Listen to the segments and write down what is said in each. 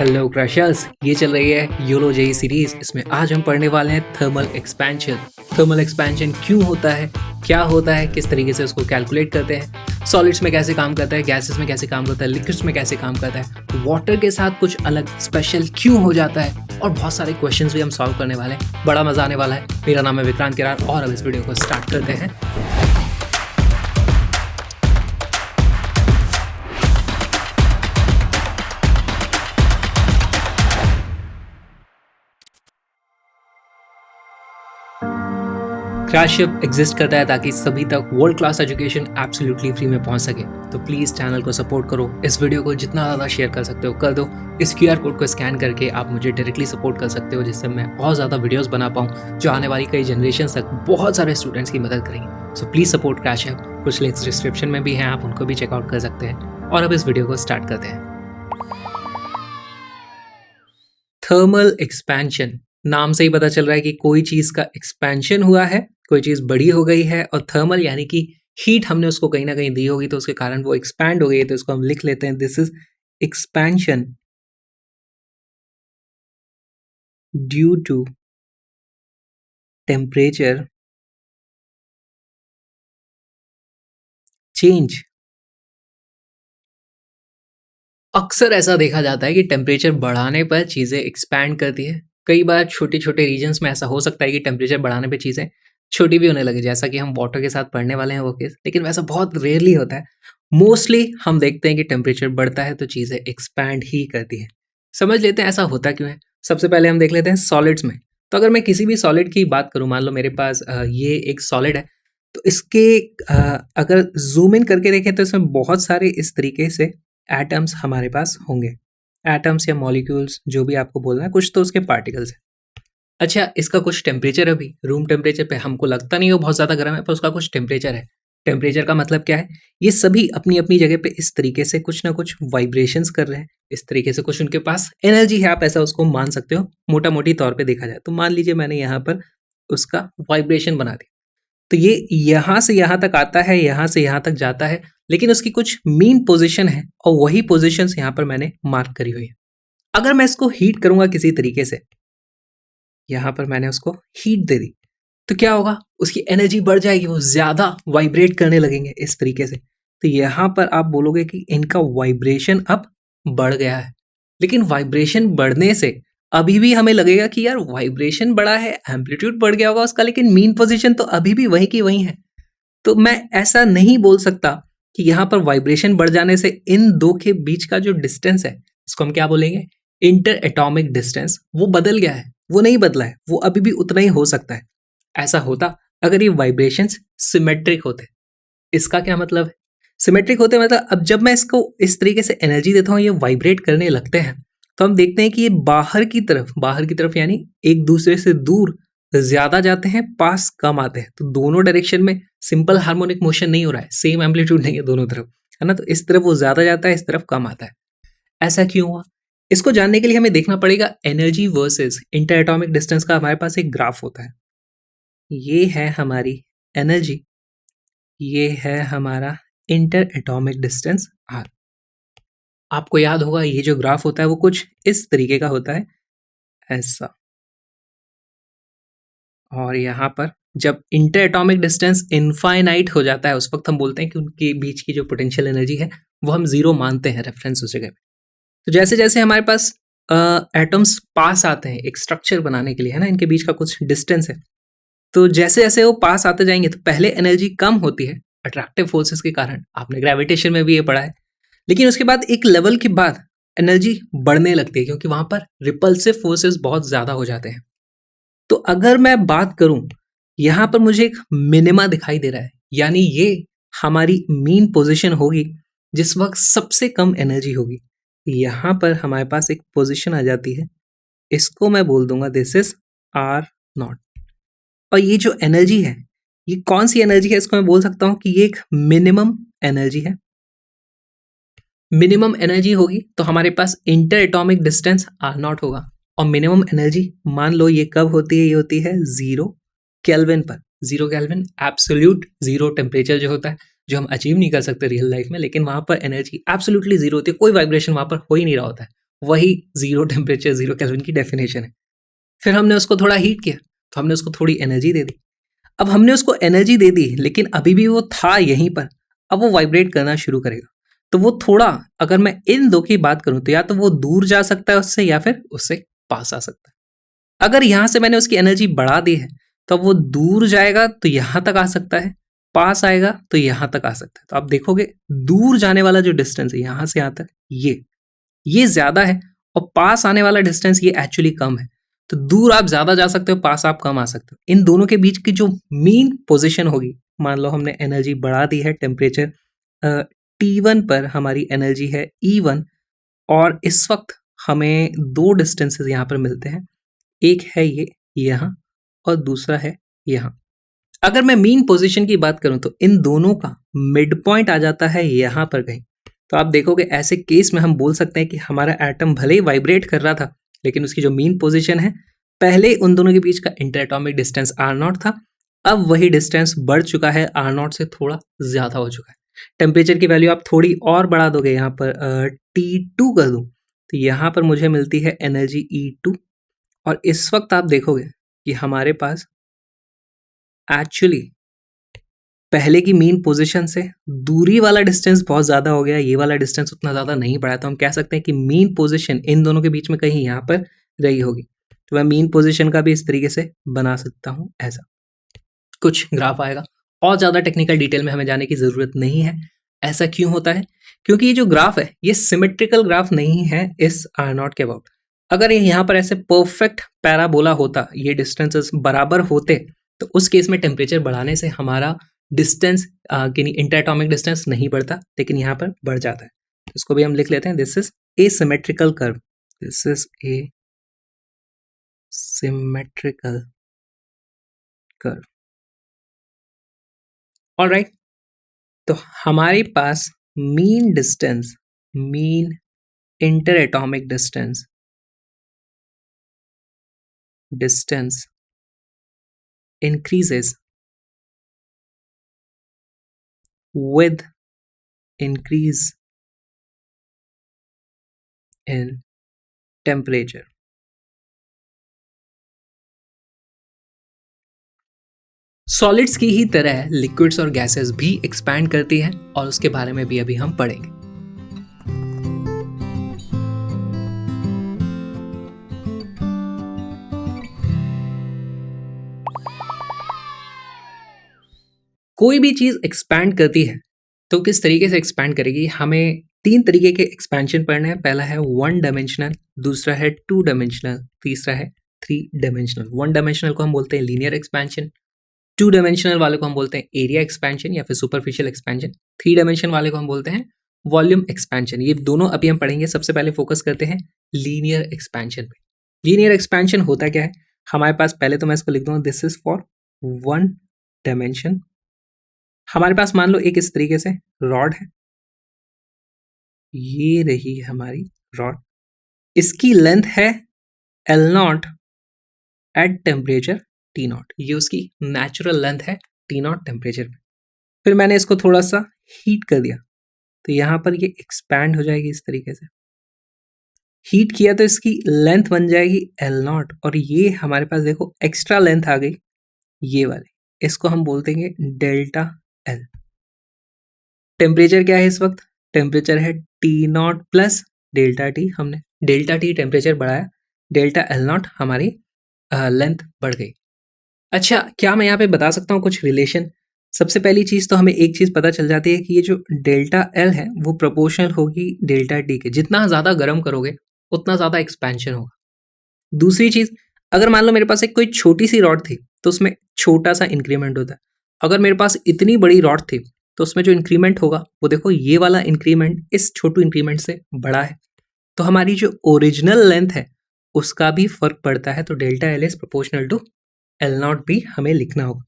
Hello crushers, ये चल रही है योलो जेई सीरीज। इसमें आज हम पढ़ने वाले हैं थर्मल एक्सपेंशन। थर्मल एक्सपेंशन क्यों होता है, क्या होता है, किस तरीके से उसको कैलकुलेट करते हैं, सॉलिड्स में कैसे काम करता है, गैसेस में कैसे काम करता है, लिक्विड्स में कैसे काम करता है, वाटर के साथ कुछ अलग स्पेशल क्यों हो जाता है, और बहुत सारे क्वेश्चंस भी हम सॉल्व करने वाले हैं। बड़ा मजा आने वाला है। मेरा नाम है विक्रांत किरार और अब इस वीडियो को स्टार्ट करते हैं। क्रैशशिप एग्जिस्ट करता है ताकि सभी तक world class education absolutely free में पहुंच सके। तो प्लीज़ चैनल को सपोर्ट करो, इस वीडियो को जितना ज़्यादा शेयर कर सकते हो कर दो। इस क्यूआर कोड को स्कैन करके आप मुझे डायरेक्टली सपोर्ट कर सकते हो, जिससे मैं और ज़्यादा वीडियोस बना पाऊँ जो आने वाली कई जनरेशन तक बहुत सारे स्टूडेंट्स की मदद करेंगे। सो प्लीज़ सपोर्ट क्रैशशिप। कुछ लिंक्स डिस्क्रिप्शन में भी हैं, आप उनको भी चेकआउट कर सकते हैं। और अब इस वीडियो को स्टार्ट करते हैं। थर्मल एक्सपेंशन, नाम से ही पता चल रहा है कि कोई चीज का एक्सपेंशन हुआ है, कोई चीज बड़ी हो गई है। और थर्मल यानी कि हीट हमने उसको कहीं ना कहीं दी होगी, तो उसके कारण वो एक्सपैंड हो गई है। तो इसको हम लिख लेते हैं, this is expansion due to temperature change. अक्सर ऐसा देखा जाता है कि टेम्परेचर बढ़ाने पर चीजें एक्सपैंड करती है। कई बार छोटे छोटे रीजन्स में ऐसा हो सकता है कि टेम्परेचर बढ़ाने पे चीजें छोटी भी होने लगे, जैसा कि हम वाटर के साथ पढ़ने वाले हैं वो केस। लेकिन वैसा बहुत रेयरली होता है। मोस्टली हम देखते हैं कि टेम्परेचर बढ़ता है तो चीजें एक्सपैंड ही करती है। समझ लेते हैं ऐसा होता क्यों है। सबसे पहले हम देख लेते हैं सॉलिड्स में। तो अगर मैं किसी भी सॉलिड की बात करूं, मान लो मेरे पास ये एक सॉलिड है, तो इसके अगर जूम इन करके देखें तो इसमें बहुत सारे इस तरीके से एटम्स हमारे पास होंगे। एटम्स या मॉलिक्यूल्स, जो भी आपको बोलना है, कुछ तो उसके पार्टिकल्स है। अच्छा, इसका कुछ टेम्परेचर है। अभी रूम टेम्परेचर पे हमको लगता नहीं वो बहुत ज़्यादा गर्म है, पर उसका कुछ टेम्परेचर है। टेम्परेचर का मतलब क्या है? ये सभी अपनी अपनी जगह पे इस तरीके से कुछ ना कुछ वाइब्रेशंस कर रहे हैं। इस तरीके से कुछ उनके पास एनर्जी है, आप ऐसा उसको मान सकते हो मोटा मोटी तौर पे देखा जाए। तो मान लीजिए मैंने यहाँ पर उसका वाइब्रेशन बना दिया, तो ये यहाँ से यहाँ तक आता है, यहाँ से यहाँ तक जाता है, लेकिन उसकी कुछ मीन पोजीशन है और वही पोजीशंस यहाँ पर मैंने मार्क करी हुई है। अगर मैं इसको हीट करूंगा किसी तरीके से, यहाँ पर मैंने उसको हीट दे दी, तो क्या होगा? उसकी एनर्जी बढ़ जाएगी, वो ज्यादा वाइब्रेट करने लगेंगे इस तरीके से। तो यहाँ पर आप बोलोगे कि इनका वाइब्रेशन अब बढ़ गया है। लेकिन वाइब्रेशन बढ़ने से अभी भी हमें लगेगा कि यार वाइब्रेशन बढ़ा है, एम्पलीट्यूड बढ़ गया होगा उसका, लेकिन मीन पोजीशन तो अभी भी वही की वही है। तो मैं ऐसा नहीं बोल सकता कि यहाँ पर वाइब्रेशन बढ़ जाने से इन दो के बीच का जो डिस्टेंस है, इसको हम क्या बोलेंगे? Inter atomic distance. वो बदल गया है, वो नहीं बदला है, वो अभी भी उतना ही हो सकता है। ऐसा होता अगर ये वाइब्रेशंस सिमेट्रिक होते। इसका क्या मतलब है? सिमेट्रिक होते मतलब अब जब मैं इसको इस तरीके से एनर्जी देता हूँ, ये वाइब्रेट करने लगते हैं, तो हम देखते हैं कि ये बाहर की तरफ यानी एक दूसरे से दूर ज्यादा जाते हैं, पास कम आते हैं। तो दोनों डायरेक्शन में सिंपल हार्मोनिक मोशन नहीं हो रहा है, सेम एम्पलीट्यूड नहीं है दोनों तरफ, है ना। तो इस तरफ वो ज्यादा जाता है, इस तरफ कम आता है। ऐसा क्यों हुआ? इसको जानने के लिए हमें देखना पड़ेगा energy versus inter atomic distance का। हमारे पास एक ग्राफ होता है, ये है हमारी एनर्जी, ये है हमारा इंटर एटॉमिक डिस्टेंस आर। आपको याद होगा ये जो ग्राफ होता है वो कुछ इस तरीके का होता है, ऐसा। और यहाँ पर जब इंटर एटॉमिक डिस्टेंस इनफाइनाइट हो जाता है, उस वक्त हम बोलते हैं कि उनके बीच की जो पोटेंशियल एनर्जी है वो हम जीरो मानते हैं रेफरेंस उस जगह पे। तो जैसे जैसे हमारे पास एटम्स पास आते हैं एक स्ट्रक्चर बनाने के लिए, है ना, इनके बीच का कुछ डिस्टेंस है, तो जैसे जैसे वो पास आते जाएंगे तो पहले एनर्जी कम होती है अट्रैक्टिव फोर्सेस के कारण। आपने ग्रेविटेशन में भी ये पढ़ा है। लेकिन उसके बाद एक लेवल के बाद एनर्जी बढ़ने लगती है, क्योंकि वहां पर रिपल्सिव फोर्सेस बहुत ज्यादा हो जाते हैं। तो अगर मैं बात करूं, यहां पर मुझे एक मिनिमा दिखाई दे रहा है, यानी ये हमारी मीन पोजीशन होगी जिस वक्त सबसे कम एनर्जी होगी। यहां पर हमारे पास एक पोजीशन आ जाती है, इसको मैं बोल दूंगा दिस इज आर नॉट। और ये जो एनर्जी है, ये कौन सी एनर्जी है? इसको मैं बोल सकता हूं कि ये एक मिनिमम एनर्जी है। मिनिमम एनर्जी होगी तो हमारे पास interatomic distance R naught होगा। और मिनिमम एनर्जी मान लो ये कब होती है? ये होती है 0 केल्विन पर। 0 केल्विन एब्सोल्यूट जीरो टेम्परेचर जो होता है, जो हम अचीव नहीं कर सकते रियल लाइफ में, लेकिन वहां पर एनर्जी एब्सोल्युटली जीरो होती है, कोई वाइब्रेशन वहां पर हो ही नहीं रहा होता है। वही 0 टेम्परेचर 0 केल्विन की डेफिनेशन है। फिर हमने उसको थोड़ा हीट किया तो हमने उसको थोड़ी एनर्जी दे दी। अब हमने उसको एनर्जी दे दी लेकिन अभी भी वो था यहीं पर। अब वो वाइब्रेट करना शुरू करेगा तो वो थोड़ा, अगर मैं इन दो की बात करूं तो या तो वो दूर जा सकता है उससे या फिर उससे पास आ सकता है। अगर यहां से मैंने उसकी एनर्जी बढ़ा दी है तो अब वो दूर जाएगा तो यहां तक आ सकता है, पास आएगा तो यहां तक आ सकता है। तो आप देखोगे दूर जाने वाला जो डिस्टेंस है यहां से यहां तक ये ज्यादा है और पास आने वाला डिस्टेंस ये एक्चुअली कम है। तो दूर आप ज्यादा जा सकते हो, पास आप कम आ सकते हो। इन दोनों के बीच की जो मीन पोजीशन होगी, मान लो हमने एनर्जी बढ़ा दी है, टेम्परेचर T1 पर हमारी एनर्जी है E1 और इस वक्त हमें दो डिस्टेंसेस यहाँ पर मिलते हैं, एक है ये यहाँ और दूसरा है यहाँ। अगर मैं मीन पोजीशन की बात करूं तो इन दोनों का मिड पॉइंट आ जाता है यहाँ पर कहीं। तो आप देखोगे ऐसे केस में हम बोल सकते हैं कि हमारा एटम भले ही वाइब्रेट कर रहा था लेकिन उसकी जो मीन पोजीशन है, पहले उन दोनों के बीच का इंटरएटॉमिक डिस्टेंस R0 था, अब वही डिस्टेंस बढ़ चुका है, R0 से थोड़ा ज्यादा हो चुका है। टेम्परेचर की वैल्यू आप थोड़ी और बढ़ा दोगे, यहाँ पर T2 कर दूं तो यहाँ पर मुझे मिलती है एनर्जी E2 और इस वक्त आप देखोगे कि हमारे पास एक्चुअली पहले की मीन पोजीशन से दूरी वाला डिस्टेंस बहुत ज़्यादा हो गया, ये वाला डिस्टेंस उतना ज़्यादा नहीं बढ़ा। तो हम कह सकते हैं कि मीन पोजीशन इन दोनों के बीच में कहीं यहाँ पर रही होगी। तो मैं मीन पोजीशन का भी इस तरीके से बना सकता हूँ, ऐसा कुछ ग्राफ आएगा। और ज़्यादा टेक्निकल डिटेल में हमें जाने की ज़रूरत नहीं है। ऐसा क्यों होता है? क्योंकि ये जो ग्राफ है ये सिमेट्रिकल ग्राफ नहीं है इस R0 के अबाउट। अगर ये यहाँ पर ऐसे परफेक्ट पैराबोला होता, ये डिस्टेंसेस बराबर होते, तो उस केस में टेम्परेचर बढ़ाने से हमारा डिस्टेंस इंटरएटॉमिक डिस्टेंस नहीं बढ़ता, लेकिन यहाँ पर बढ़ जाता है। इसको भी हम लिख लेते हैं, this is a symmetrical curve, this is a symmetrical curve. Alright, तो हमारे पास mean distance, mean interatomic distance increases with increase in temperature. Solids की ही तरह लिक्विड्स और गैसेस भी एक्सपैंड करती हैं और उसके बारे में भी अभी हम पढ़ेंगे। कोई भी चीज एक्सपैंड करती है तो किस तरीके से एक्सपैंड करेगी? हमें तीन तरीके के एक्सपेंशन पढ़ने हैं। पहला है वन डायमेंशनल, दूसरा है टू डायमेंशनल, तीसरा है थ्री डायमेंशनल। वन डायमेंशनल को हम बोलते हैं लीनियर एक्सपेंशन, टू डायमेंशनल वाले को हम बोलते हैं एरिया एक्सपेंशन या फिर सुपरफिशियल एक्सपेंशन, थ्री डायमेंशन वाले को हम बोलते हैं वॉल्यूम एक्सपेंशन। ये दोनों अभी हम पढ़ेंगे। सबसे पहले फोकस करते हैं लीनियर एक्सपेंशन पे। लीनियर एक्सपेंशन होता क्या है? हमारे पास, पहले तो मैं इसको लिख दूंगा, this is for one dimension. हमारे पास मान लो एक इस तरीके से रॉड है, ये रही हमारी रॉड, इसकी लेंथ है L0 एट टेम्परेचर T0। ये उसकी नेचुरल लेंथ है T0 टेम्परेचर में। फिर मैंने इसको थोड़ा सा हीट कर दिया तो यहाँ पर ये एक्सपैंड हो जाएगी इस तरीके से। हीट किया तो इसकी लेंथ बन जाएगी L0 और ये हमारे पास देखो एक्स्ट्रा लेंथ आ गई, ये वाली, इसको हम बोलते हैं डेल्टा L। टेम्परेचर क्या है इस वक्त? टेम्परेचर है T0 प्लस डेल्टा T। हमने डेल्टा T टेम्परेचर बढ़ाया, डेल्टा L0 हमारी लेंथ बढ़ गई। अच्छा, क्या मैं यहाँ पे बता सकता हूँ कुछ रिलेशन? सबसे पहली चीज़ तो हमें एक चीज़ पता चल जाती है कि ये जो डेल्टा L है वो प्रोपोर्शनल होगी डेल्टा T के। जितना ज़्यादा गर्म करोगे उतना ज़्यादा एक्सपेंशन होगा। दूसरी चीज़, अगर मान लो मेरे पास एक कोई छोटी सी रॉड थी तो उसमें छोटा सा इंक्रीमेंट होता है। अगर मेरे पास इतनी बड़ी रॉड थी तो उसमें जो इंक्रीमेंट होगा वो देखो ये वाला इंक्रीमेंट इस छोटू इंक्रीमेंट से बड़ा है, तो हमारी जो ओरिजिनल लेंथ है उसका भी फर्क पड़ता है। तो delta L is proportional to L0 भी हमें लिखना होगा।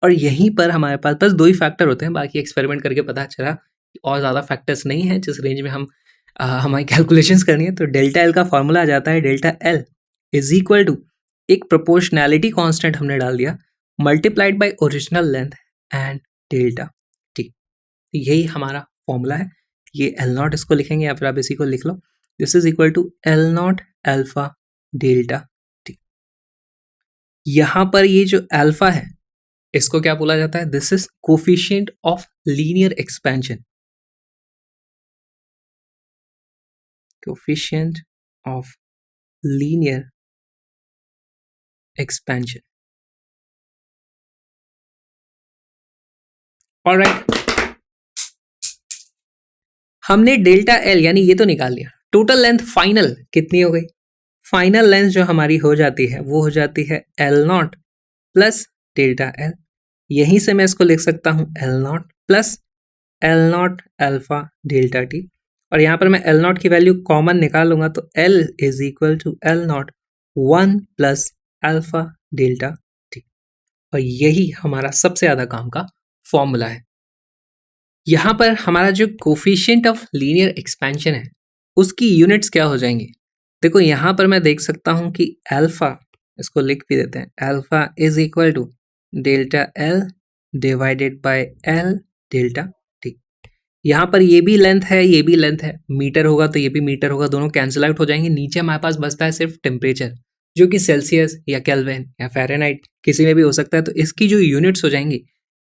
और यहीं पर हमारे पास बस दो ही फैक्टर होते हैं, बाकी एक्सपेरिमेंट करके पता चला कि और ज़्यादा फैक्टर्स नहीं है जिस रेंज में हम हमारी कैलकुलेशंस करनी है। तो डेल्टा L का फॉर्मूला आ जाता है, delta L is equal to एक प्रोपोर्शनैलिटी कांस्टेंट हमने डाल दिया multiplied by original length and delta T। यही हमारा फॉर्मूला है। ये L0 इसको लिखेंगे या फिर आप इसी को लिख लो। This is equal to L naught alpha delta T. यहां पर ये जो अल्फा है इसको क्या बोला जाता है? This is coefficient of linear expansion, coefficient of linear expansion. Alright, हमने डेल्टा एल यानी ये तो निकाल लिया। टोटल लेंथ फाइनल कितनी हो गई? फाइनल लेंथ जो हमारी हो जाती है वो हो जाती है L naught plus delta L. यहीं से मैं इसको लिख सकता हूं L naught plus L naught alpha delta T, और यहाँ पर मैं एल नॉट की वैल्यू कॉमन निकाल लूंगा तो L is equal to L naught 1 plus alpha delta T, और यही हमारा सबसे ज्यादा काम का फॉर्मूला है। यहाँ पर हमारा जो कोफिशिएंट ऑफ लीनियर एक्सपेंशन है उसकी यूनिट्स क्या हो जाएंगी? देखो यहाँ पर मैं देख सकता हूँ कि अल्फा, इसको लिख भी देते हैं, alpha is equal to delta L divided by L delta T. यहाँ पर ये भी लेंथ है, ये भी लेंथ है, मीटर होगा तो ये भी मीटर होगा, दोनों कैंसिल आउट हो जाएंगे। नीचे हमारे पास बचता है सिर्फ टेम्परेचर, जो कि सेल्सियस या केल्विन या फ़ारेनहाइट किसी में भी हो सकता है। तो इसकी जो यूनिट्स हो जाएंगी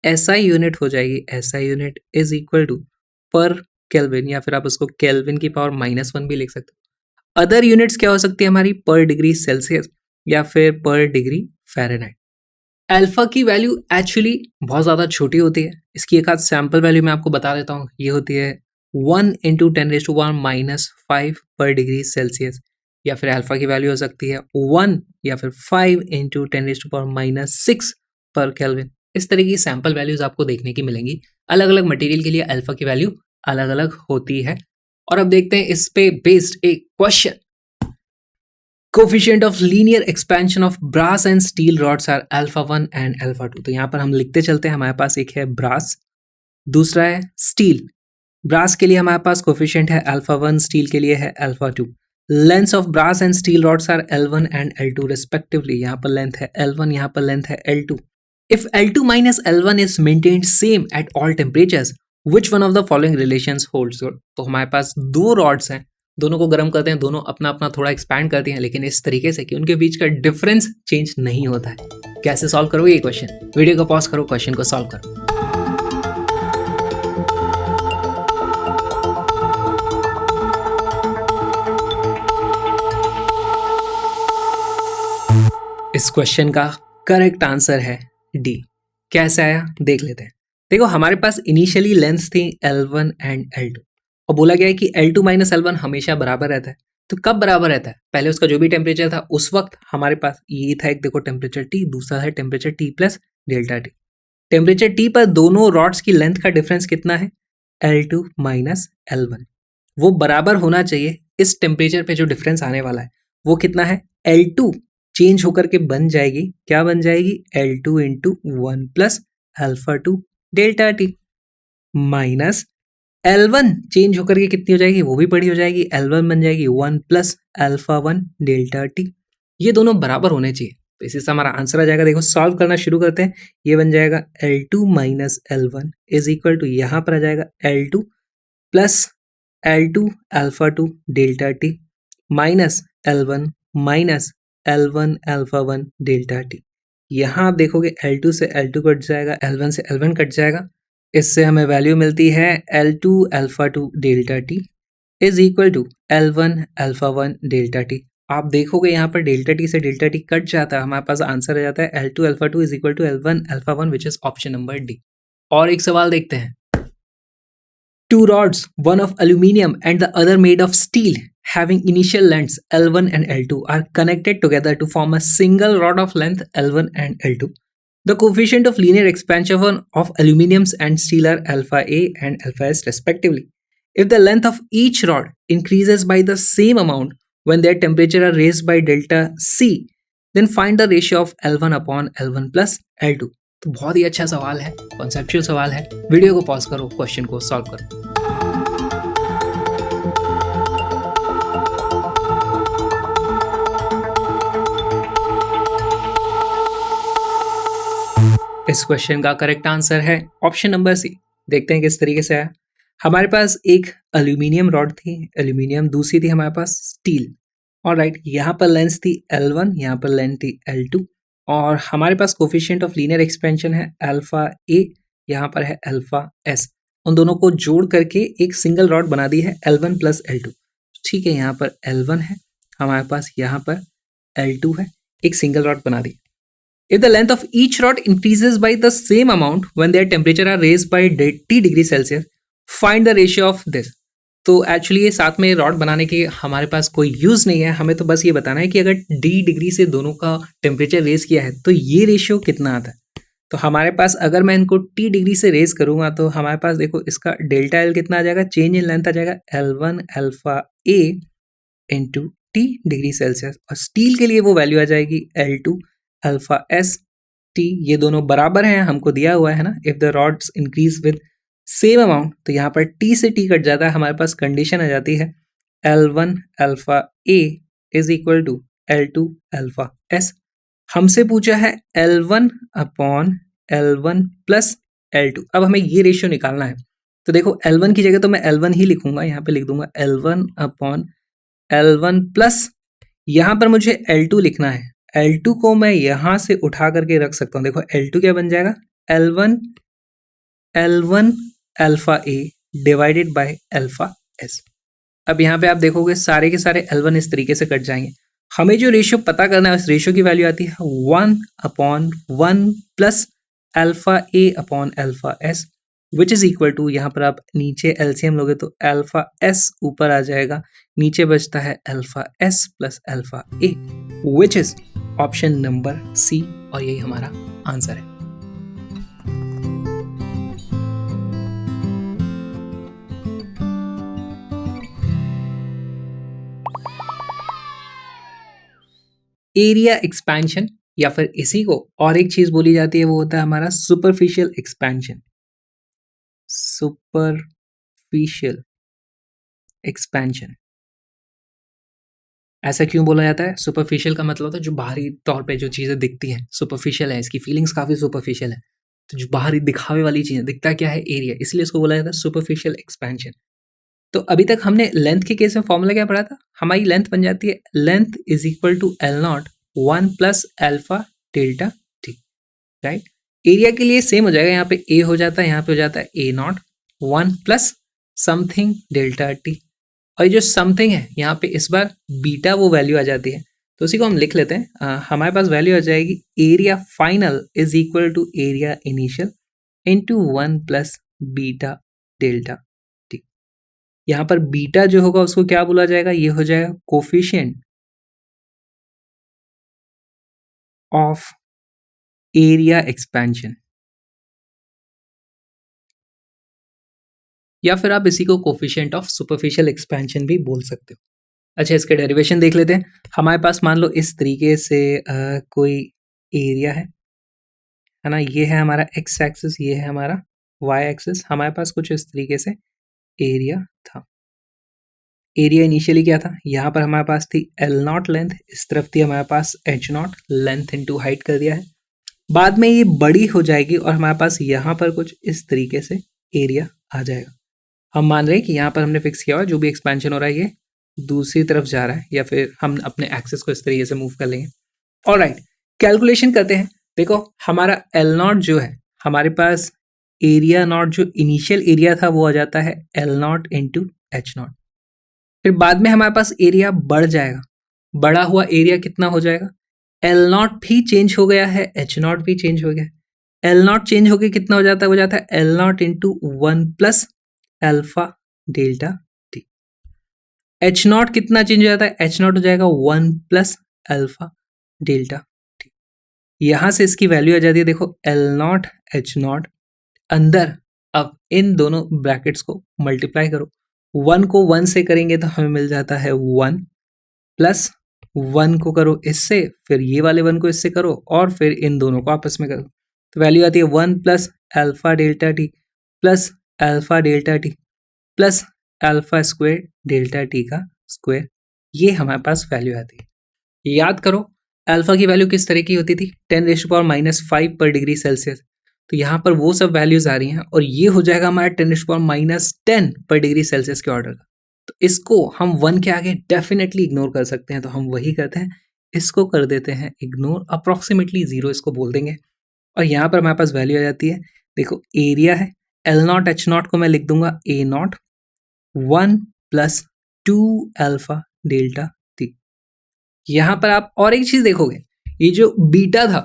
एसआई यूनिट हो जाएगी। SI unit is equal to per kelvin, या फिर आप उसको केल्विन की पावर -1 भी लिख सकते हो। अदर यूनिट्स क्या हो सकती है हमारी? पर डिग्री सेल्सियस या फिर पर डिग्री फ़ारेनहाइट। अल्फा की वैल्यू एक्चुअली बहुत ज़्यादा छोटी होती है। इसकी एक आध सैम्पल वैल्यू मैं आपको बता देता हूँ। ये होती है 1 × 10⁻⁻5 पर डिग्री सेल्सियस, या फिर अल्फा की वैल्यू हो सकती है 1 या फिर 5 × 10⁻6 पर केल्विन। इस तरह की सैम्पल वैल्यूज आपको देखने की मिलेंगी। अलग अलग मटेरियल के लिए अल्फा की वैल्यू अलग अलग होती है। और अब देखते हैं इस पे बेस्ड एक question. Coefficient of linear expansion of brass and steel rods are alpha 1 and alpha 2। तो यहाँ पर हम लिखते चलते हैं। हमारे पास एक है ब्रास, दूसरा है स्टील। ब्रास के लिए हमारे पास कोफिशिएंट है अल्फा 1, स्टील के लिए है alpha 2। Length of brass and steel rods are L1 and L2 respectively. यहाँ पर लेंथ है L1, यहाँ पर लेंथ है L2। If L2 minus L1 is maintained same at all temperatures, which one of the following relations holds good? तो हमारे पास दो rods हैं, दोनों को गर्म करते हैं, दोनों अपना अपना थोड़ा एक्सपैंड करती हैं, लेकिन इस तरीके से कि उनके बीच का डिफरेंस चेंज नहीं होता है। कैसे सॉल्व करोगे ये क्वेश्चन? वीडियो को पॉज करो, क्वेश्चन को सॉल्व करो। इस क्वेश्चन का करेक्ट आंसर है डी। कैसे आया देख लेते हैं। देखो हमारे पास इनिशियली लेंथ थी L1 एंड L2, और बोला गया है कि L2 माइनस L1 हमेशा बराबर रहता है। तो कब बराबर रहता है? पहले उसका जो भी टेम्परेचर था उस वक्त हमारे पास ये था, एक देखो टेम्परेचर T, दूसरा है temperature T plus delta T। Temperature T पर दोनों रॉड्स की लेंथ का डिफरेंस कितना है? L2 minus L1। वो बराबर होना चाहिए। इस टेम्परेचर पे जो डिफरेंस आने वाला है वो कितना है? L2 चेंज होकर के बन जाएगी, क्या बन जाएगी? L2 × 1 plus alpha 2 delta T, minus L1 change होकर के कितनी हो जाएगी? वो भी बड़ी हो जाएगी, L1 बन जाएगी 1 प्लस अल्फा 1 डेल्टा टी। ये दोनों बराबर होने चाहिए, तो इसी से हमारा आंसर आ जाएगा। देखो सॉल्व करना शुरू करते हैं। ये बन जाएगा L2 minus L1 is equal to, यहाँ पर आ जाएगा L2 plus L2 alpha 2 delta T minus L1 minus L1 alpha 1 delta T. यहाँ आप देखोगे L2 से L2 कट जाएगा, L1 से L1 कट जाएगा। इससे हमें वैल्यू मिलती है L2 alpha 2 delta T is equal to L1 alpha 1 delta T. आप देखोगे यहाँ पर डेल्टा टी से डेल्टा टी कट जाता है, हमारे पास आंसर आ जाता है L2 alpha 2 is equal to L1 alpha 1 which is option number D. और एक सवाल देखते हैं। Two rods, one of aluminium and the other made of steel, having initial lengths L1 and L2, are connected together to form a single rod of length L1 and L2. The coefficient of linear expansion of aluminiums and steel are alpha A and alpha S respectively. If the length of each rod increases by the same amount when their temperature are raised by delta C, then find the ratio of L1 upon L1 plus L2. तो बहुत ही अच्छा सवाल है, conceptual सवाल है। Video को pause करो, question को सॉल्व करो। इस क्वेश्चन का करेक्ट आंसर है ऑप्शन नंबर सी। देखते हैं किस तरीके से आया। हमारे पास एक एल्यूमिनियम रॉड थी, एल्यूमिनियम, दूसरी थी हमारे पास स्टील। ऑलराइट, यहाँ पर लेंथ थी L1, यहाँ पर लेंथ थी L2 और हमारे पास कोफिशिएंट ऑफ लीनियर एक्सपेंशन है अल्फा ए, यहाँ पर है अल्फा एस। उन दोनों को जोड़ करके एक सिंगल रॉड बना दी है L1 प्लस L2। ठीक है, यहाँ पर L1 है, हमारे पास यहाँ पर L2 है, एक सिंगल रॉड बना दी। If the length of each rod increases by the same amount when their temperature are raised by T degree Celsius, find the ratio of this। तो एक्चुअली ये साथ में रॉड बनाने के हमारे पास कोई यूज़ नहीं है, हमें तो बस ये बताना है कि अगर D डिग्री से दोनों का टेम्परेचर रेज किया है तो ये रेशियो कितना आता है। तो हमारे पास अगर मैं इनको T डिग्री से रेज करूँगा तो हमारे पास देखो इसका डेल्टा L कितना आ जाएगा, चेंज इन लेंथ आ जाएगा L1 अल्फा ए इंटू T डिग्री सेल्सियस, और स्टील के लिए वो वैल्यू आ जाएगी L2 अल्फा एस टी। ये दोनों बराबर हैं, हमको दिया हुआ है ना, if the rods increase with same amount, तो यहाँ पर T से T कट जाता है, हमारे पास कंडीशन आ जाती है L1 alpha A is equal to L2 alpha S. हमसे पूछा है L1 upon L1 plus L2। अब हमें ये रेशियो निकालना है, तो देखो L1 की जगह तो मैं L1 ही लिखूंगा, यहाँ पे लिख दूंगा L1 अपॉन L1 प्लस, यहाँ पर मुझे L2 लिखना है, L2 को मैं यहाँ से उठा करके रख सकता हूँ। देखो L2 क्या बन जाएगा, L1 alpha A divided by alpha S. अब यहाँ पे आप देखोगे सारे के सारे L1 इस तरीके से कट जाएंगे। हमें जो रेशियो पता करना है उस रेशियो की वैल्यू आती है 1/1 plus alpha A upon alpha S which is equal to, यहाँ पर आप नीचे एलसीएम लोगे तो अल्फा एस ऊपर आ जाएगा, नीचे बचता है alpha S plus alpha A which is option number C, और यही हमारा आंसर है। एरिया एक्सपेंशन, या फिर इसी को और एक चीज बोली जाती है, वो होता है हमारा सुपरफिशियल एक्सपेंशन। सुपरफिशियल एक्सपेंशन ऐसा क्यों बोला जाता है? सुपरफिशियल का मतलब होता है जो बाहरी तौर पे जो चीज़ें दिखती हैं, सुपरफिशियल है, इसकी फीलिंग्स काफ़ी सुपरफिशियल है, तो जो बाहरी दिखावे वाली चीज़ें, दिखता क्या है, एरिया, इसलिए इसको बोला जाता है सुपरफिशियल एक्सपेंशन। तो अभी तक हमने लेंथ के केस में फॉर्मूला क्या पढ़ा था, हमारी लेंथ बन जाती है length is equal to L naught 1 plus alpha delta T, right. Area के लिए सेम हो जाएगा, यहाँ पे ए हो जाता है, यहाँ पे हो जाता है A naught 1 plus something delta T, और ये जो समथिंग है यहाँ पे इस बार बीटा वो वैल्यू आ जाती है, तो उसी को हम लिख लेते हैं। हमारे पास वैल्यू आ जाएगी area final is equal to area initial into 1 plus beta delta T. यहाँ पर बीटा जो होगा उसको क्या बोला जाएगा, ये हो जाएगा कोफिशिएंट ऑफ एरिया एक्सपेंशन, या फिर आप इसी को कोफिशिएंट ऑफ सुपरफिशियल एक्सपेंशन भी बोल सकते हो। अच्छा, इसके डेरिवेशन देख लेते हैं। हमारे पास मान लो इस तरीके से कोई एरिया है ना, ये है हमारा एक्स एक्सिस, ये है हमारा वाई एक्सिस, हमारे पास कुछ इस तरीके से एरिया था। एरिया इनिशियली क्या था, यहाँ पर हमारे पास थी L नॉट लेंथ, इस तरफ थी हमारे पास H not length into height कर दिया है। बाद में ये बड़ी हो जाएगी और हमारे पास यहाँ पर कुछ इस तरीके से एरिया आ जाएगा। हम मान रहे हैं कि यहाँ पर हमने फिक्स किया हुआ जो भी एक्सपेंशन हो रहा है ये दूसरी तरफ जा रहा है, या फिर हम अपने एक्सेस को इस तरीके से मूव कर लेंगे। ऑलराइट, कैलकुलेशन करते हैं। देखो हमारा L नॉट जो है, हमारे पास एरिया नॉट जो इनिशियल एरिया था वो आ जाता है L not into H not, फिर बाद में हमारे पास एरिया बढ़ जाएगा, बढ़ा हुआ एरिया कितना हो जाएगा, L नॉट भी चेंज हो गया है, H नॉट भी चेंज हो गया है। L नॉट चेंज होकर कितना हो जाता है, हो जाता है L not into 1 plus alpha delta T. H not कितना चेंज हो जाता है, H नॉट हो जाएगा 1 प्लस अल्फा डेल्टा टी। यहां से इसकी वैल्यू आ जाती है, देखो L नॉट H नॉट, अंदर अब इन दोनों ब्रैकेट्स को मल्टीप्लाई करो, 1 को 1 से करेंगे तो हमें मिल जाता है 1 प्लस 1 को करो इससे, फिर ये वाले 1 को इससे करो, और फिर इन दोनों को आपस में करो, तो वैल्यू आती है 1 plus alpha delta T plus alpha delta T plus alpha square delta T का स्क्वायर, ये हमारे पास वैल्यू आती है। याद करो अल्फा की वैल्यू किस तरह की होती थी, 10⁻⁻5 पर डिग्री सेल्सियस, तो यहाँ पर वो सब वैल्यूज आ रही हैं और ये हो जाएगा हमारा 10⁻⁻10 पर डिग्री सेल्सियस के ऑर्डर का। तो इसको हम 1 के आगे डेफिनेटली इग्नोर कर सकते हैं, तो हम वही करते हैं, इसको कर देते हैं इग्नोर, अप्रॉक्सीमेटली 0 इसको बोल देंगे। और यहाँ पर हमारे पास वैल्यू आ जाती है, देखो एरिया है L0 H0 को मैं लिख दूंगा A0 1 + 2 अल्फा डेल्टा टी। यहाँ पर आप और एक चीज देखोगे, ये जो बीटा था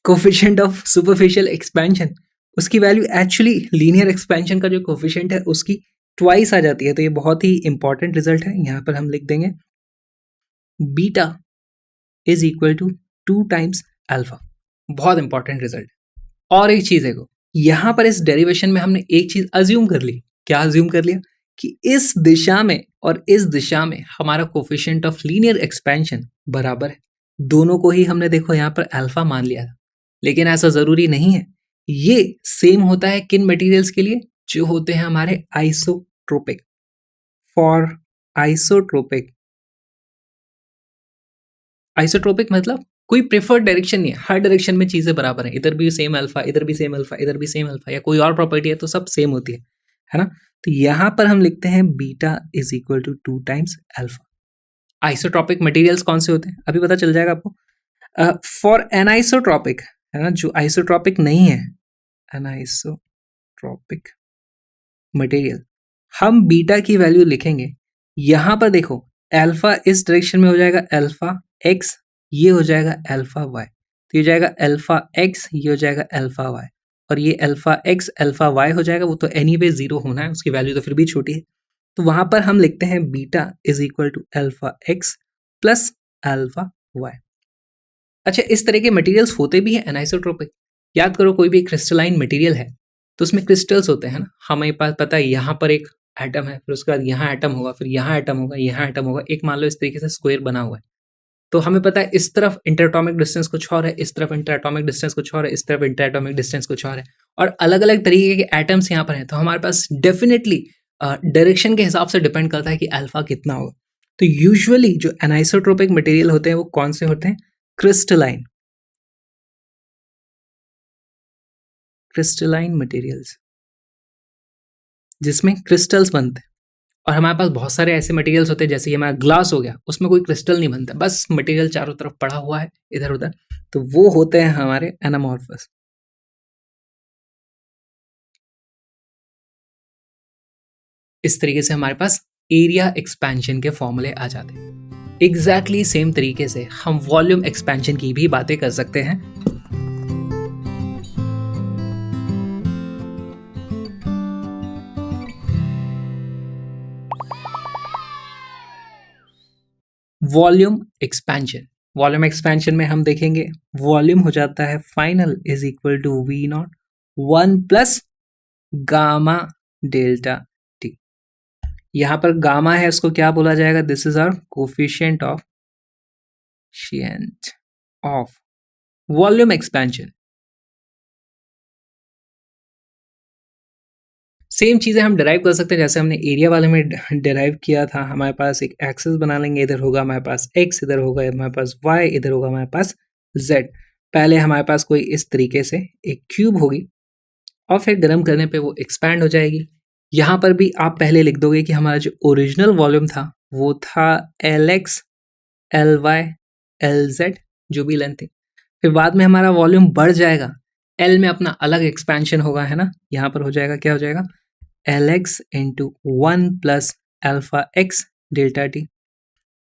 कोफिशिएंट ऑफ सुपरफिशियल एक्सपेंशन, उसकी वैल्यू एक्चुअली लीनियर एक्सपेंशन का जो कोफिशिएंट है उसकी ट्वाइस आ जाती है। तो ये बहुत ही इंपॉर्टेंट रिजल्ट है। यहाँ पर हम लिख देंगे beta is equal to 2 times alpha, बहुत इंपॉर्टेंट रिजल्ट। और एक चीज देखो, यहाँ पर इस डेरिवेशन में हमने एक चीज अज्यूम कर ली। क्या अज्यूम कर लिया? कि इस दिशा में और इस दिशा में हमारा कोफिशिएंट ऑफ लीनियर एक्सपेंशन बराबर है। दोनों को ही हमने देखो यहाँ पर अल्फा मान लिया था, लेकिन ऐसा जरूरी नहीं है। ये सेम होता है किन मटेरियल्स के लिए? जो होते हैं हमारे आइसोट्रोपिक। फॉर आइसोट्रोपिक, आइसोट्रोपिक मतलब कोई प्रेफर्ड डायरेक्शन नहीं है, हर डायरेक्शन में चीजें बराबर हैं, इधर भी सेम अल्फा, इधर भी सेम अल्फा, इधर भी सेम अल्फा, या कोई और प्रॉपर्टी है तो सब सेम होती है ना। तो यहां पर हम लिखते हैं beta is equal to 2 times alpha. Isotropic materials कौन से होते हैं अभी पता चल जाएगा आपको। फॉर एनाइसोट्रोपिक, है ना, जो आइसोट्रोपिक नहीं है, एनाइसोट्रोपिक मटेरियल, हम बीटा की वैल्यू लिखेंगे। यहां पर देखो अल्फा इस डायरेक्शन में हो जाएगा अल्फा एक्स, ये हो जाएगा अल्फा वाई, तो ये हो जाएगा अल्फा एक्स, ये हो जाएगा अल्फा वाई, और ये अल्फा एक्स अल्फा वाई हो जाएगा। वो तो एनीवे 0 होना है, उसकी वैल्यू तो फिर भी छोटी है। तो वहां पर हम लिखते हैं beta is equal to alpha X plus alpha Y. अच्छा, इस तरह के मटेरियल्स होते भी हैं एनाइसोट्रोपिक। याद करो, कोई भी क्रिस्टलाइन मटेरियल है तो उसमें क्रिस्टल्स होते हैं ना। हमें पास पता है यहाँ पर एक एटम है, फिर उसके बाद यहाँ एटम होगा, फिर यहाँ एटम होगा, यहाँ एटम होगा, एक मान लो इस तरीके से स्क्वायर बना हुआ है। तो हमें पता है इस तरफ इंटरएटॉमिक डिस्टेंस कुछ और है, इस तरफ इंटरएटॉमिक डिस्टेंस कुछ और है, इस तरफ इंटरएटॉमिक डिस्टेंस कुछ और है, और अलग अलग तरीके के एटम्स यहाँ पर हैं। तो हमारे पास डेफिनेटली डायरेक्शन के हिसाब से डिपेंड करता है कि अल्फा कितना होगा। तो यूजुअली जो एनाइसोट्रोपिक मटेरियल होते हैं वो कौन से होते हैं? क्रिस्टलाइन, क्रिस्टलाइन मटेरियल्स जिसमें क्रिस्टल्स बनते हैं। और हमारे पास बहुत सारे ऐसे मटेरियल्स होते हैं, जैसे कि हमारा ग्लास हो गया, उसमें कोई क्रिस्टल नहीं बनता, बस मटेरियल चारों तरफ पड़ा हुआ है इधर उधर, तो वो होते हैं हमारे एनामॉर्फस। इस तरीके से हमारे पास एरिया एक्सपेंशन के फॉर्मूले आ जाते हैं। एग्जैक्टली सेम तरीके से हम वॉल्यूम एक्सपेंशन की भी बातें कर सकते हैं। वॉल्यूम एक्सपेंशन, वॉल्यूम एक्सपेंशन में हम देखेंगे वॉल्यूम हो जाता है final is equal to V naught 1 plus gamma delta T. यहां पर गामा है, उसको क्या बोला जाएगा? This is our coefficient of volume expansion. Same चीजें हम डिराइव कर सकते हैं जैसे हमने एरिया वाले में डिराइव किया था। हमारे पास एक एक्सिस बना लेंगे, इधर होगा हमारे पास x, इधर होगा हमारे पास y, इधर होगा हमारे पास z। पहले हमारे पास कोई इस तरीके से एक क्यूब होगी और फिर गर्म करने पे वो एक्सपैंड हो जाएगी। यहाँ पर भी आप पहले लिख दोगे कि हमारा जो ओरिजिनल वॉल्यूम था वो था Lx Ly Lz, जो भी लेंथ थी। फिर बाद में हमारा वॉल्यूम बढ़ जाएगा, L में अपना अलग एक्सपेंशन होगा, है ना। यहाँ पर हो जाएगा, क्या हो जाएगा? Lx into 1 plus alpha X delta T.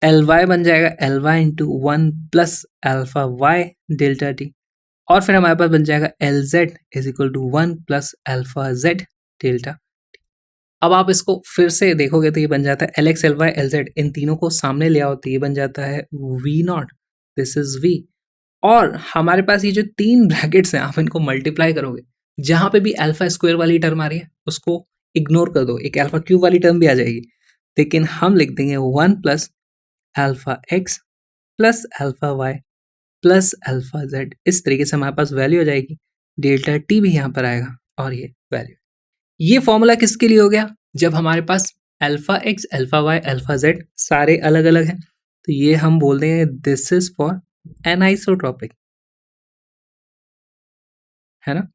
Ly बन जाएगा Ly into 1 plus alpha Y delta T. और फिर हमारे पास बन जाएगा Lz is equal to 1 plus alpha z delta. अब आप इसको फिर से देखोगे तो ये बन जाता है Lx Ly Lz, इन तीनों को सामने ले आओ तो ये बन जाता है v not, this is v। और हमारे पास ये जो 3 ब्रैकेट्स हैं, आप इनको मल्टीप्लाई करोगे, जहां पे भी अल्फा स्क्वायर वाली टर्म आ रही है उसको इग्नोर कर दो, एक अल्फा क्यूब वाली टर्म भी आ जाएगी, लेकिन हम लिख देंगे 1 plus alpha X plus alpha Y plus alpha z। इस तरीके से हमारे पास वैल्यू हो जाएगी, डेल्टा टी भी यहाँ पर आएगा और ये वैल्यू। ये फॉर्मूला किसके लिए हो गया? जब हमारे पास alpha X alpha Y alpha z सारे अलग अलग हैं, तो ये हम बोल देंगे दिस इज फॉर एनाइसोट्रोपिक, है ना।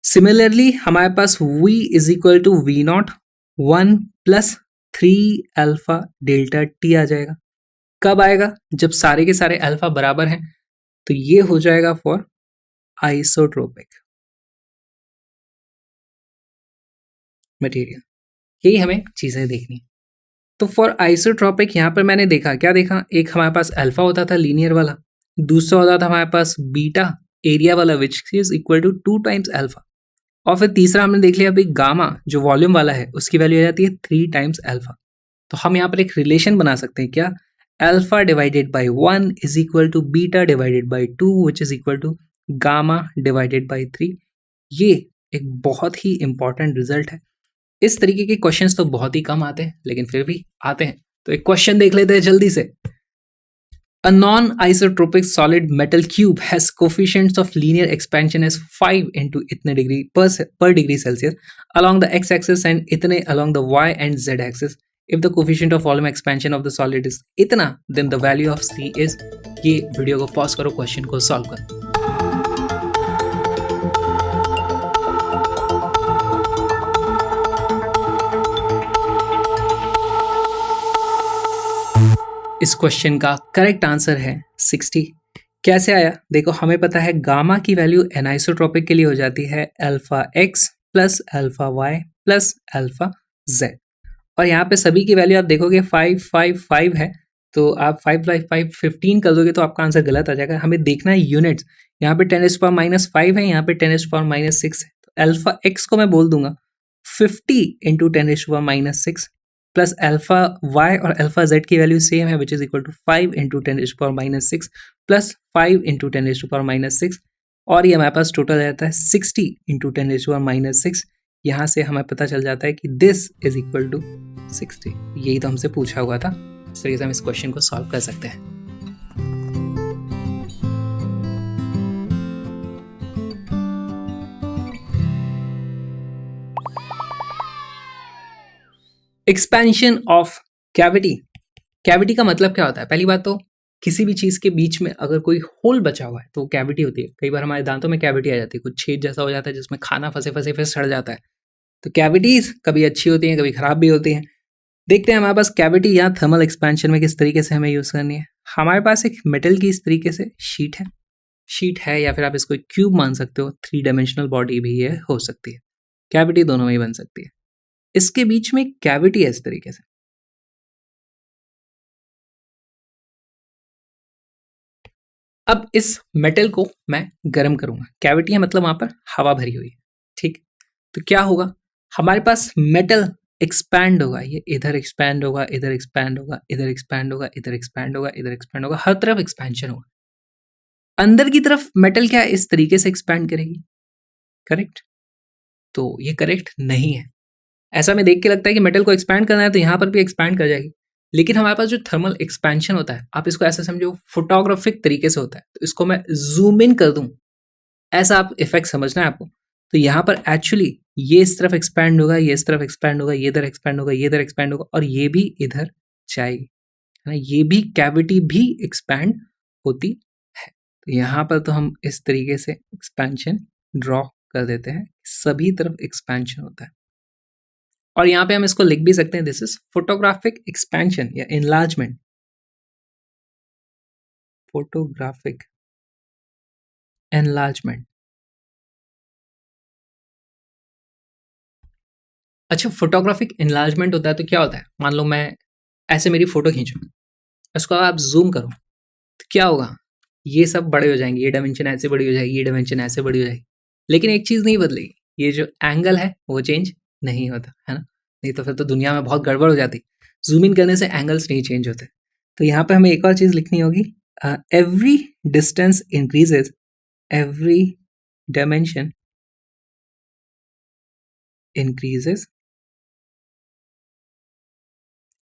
सिमिलरली हमारे पास v is equal to V naught 1 plus 3 α delta t आ जाएगा। कब आएगा? जब सारे के सारे अल्फा बराबर हैं, तो ये हो जाएगा फॉर आइसोट्रोपिक मटेरियल। यही हमें चीजें देखनी। तो फॉर आइसोट्रोपिक यहाँ पर मैंने देखा, क्या देखा, एक हमारे पास अल्फा होता था लीनियर वाला, दूसरा होता था हमारे पास बीटा एरिया वाला which is equal to 2 times alpha, और फिर तीसरा हमने देख लिया अभी गामा जो वॉल्यूम वाला है उसकी वैल्यू आ जाती है 3 टाइम्स अल्फा। तो हम यहाँ पर एक रिलेशन बना सकते हैं, क्या, alpha divided by 1 is equal to beta divided by 2 which is equal to gamma divided by 3। ये एक बहुत ही इंपॉर्टेंट रिजल्ट है। इस तरीके के क्वेश्चंस तो बहुत ही कम आते हैं, लेकिन फिर भी आते हैं। तो एक क्वेश्चन देख लेते हैं जल्दी से। A non-isotropic solid metal cube has coefficients of linear expansion as 5 into itne degree per degree Celsius along the x-axis and itne along the y and z-axis. If the coefficient of volume expansion of the solid is itna, then the value of C is। ये video को pause करो, question को solve करो। इस question का correct answer है 60। कैसे आया? देखो, हमें पता है गामा की वैल्यू एनाइसोट्रोपिक के लिए हो जाती है alpha X plus alpha Y plus alpha Z, और यहाँ पे सभी की वैल्यू आप देखोगे 5 5 5 है, तो आप 5 5 5 15 कर दोगे तो आपका आंसर गलत आ जाएगा। हमें देखना है यूनिट्स। यहाँ पे 10⁻⁻5 है, यहाँ पे 10⁻⁻6 है, तो अल्फा एक्स को मैं बोल दूंगा 50 इंटू 10⁻⁻6 प्लस अल्फा वाई और अल्फा जेड की वैल्यू सेम है which is equal to 5 into 10⁻⁻6 plus 5 into 10⁻⁻6, और ये हमारे पास टोटल आ जाता है 60 इंटू 10⁻⁻6। यहाँ से हमें पता चल जाता है कि दिस इज इक्वल टू 60। यही तो हमसे पूछा हुआ था। इस तरीके से हम इस क्वेश्चन को सॉल्व कर सकते हैं। Expansion of cavity. कैविटी का मतलब क्या होता है? पहली बात तो किसी भी चीज के बीच में अगर कोई होल बचा हुआ है तो कैविटी होती है। कई बार हमारे दांतों में कैविटी आ जाती है, कुछ छेद जैसा हो जाता है जिसमें खाना फंसे फंसे फिर सड़ जाता है। तो कैविटीज कभी अच्छी होती हैं, कभी खराब भी होती हैं। देखते हैं हमारे पास कैविटी या थर्मल एक्सपेंशन में किस तरीके से हमें यूज करनी है। हमारे पास एक मेटल की इस तरीके से शीट है या फिर आप इसको एक क्यूब मान सकते हो, 3 डायमेंशनल बॉडी भी ये हो सकती है। कैविटी दोनों में ही बन सकती है। इसके बीच में कैविटी है इस तरीके से। अब इस मेटल को मैं गर्म करूंगा। कैविटी है मतलब वहां पर हवा भरी हुई है, ठीक। तो क्या होगा, हमारे पास मेटल एक्सपैंड होगा, ये इधर एक्सपैंड होगा, इधर एक्सपैंड होगा, इधर एक्सपैंड होगा, इधर एक्सपैंड होगा, इधर एक्सपैंड होगा, हर तरफ एक्सपेंशन होगा। अंदर की तरफ मेटल क्या इस तरीके से एक्सपैंड करेगी, करेक्ट? तो ये करेक्ट नहीं है। ऐसा में देख के लगता है कि मेटल को एक्सपैंड करना है तो यहाँ पर भी एक्सपैंड कर जाएगी, लेकिन हमारे पास जो थर्मल एक्सपेंशन होता है, आप इसको ऐसा समझो फोटोग्राफिक तरीके से होता है। तो इसको मैं जूम इन कर दूं, ऐसा आप इफेक्ट समझना है आपको। तो यहाँ पर एक्चुअली ये इस तरफ एक्सपैंड होगा, ये इस तरफ एक्सपैंड होगा, ये इधर एक्सपैंड होगा, ये इधर एक्सपैंड होगा, और ये भी इधर जाएगी, है ना। ये भी कैविटी भी एक्सपैंड होती है। तो यहाँ पर तो हम इस तरीके से एक्सपेंशन ड्रॉ कर देते हैं, सभी तरफ एक्सपेंशन होता है। और यहाँ पे हम इसको लिख भी सकते हैं, दिस इज फोटोग्राफिक एक्सपेंशन या एनलार्जमेंट। Photographic enlargement. अच्छा, फोटोग्राफिक एनलार्जमेंट होता है तो क्या होता है, मान लो मैं ऐसे मेरी फोटो खींचूं, इसको आप जूम करो तो क्या होगा, ये सब बड़े हो जाएंगे, ये डायमेंशन ऐसे बड़ी हो जाएगी, ये डायमेंशन ऐसे बड़ी हो जाएगी, लेकिन एक चीज नहीं बदलेगी, ये जो एंगल है वो चेंज नहीं होता, है ना। नहीं तो फिर तो दुनिया में बहुत गड़बड़ हो जाती। जूम इन करने से एंगल्स नहीं चेंज होते। तो यहाँ पे हमें एक और चीज लिखनी होगी, every distance increases, every dimension increases,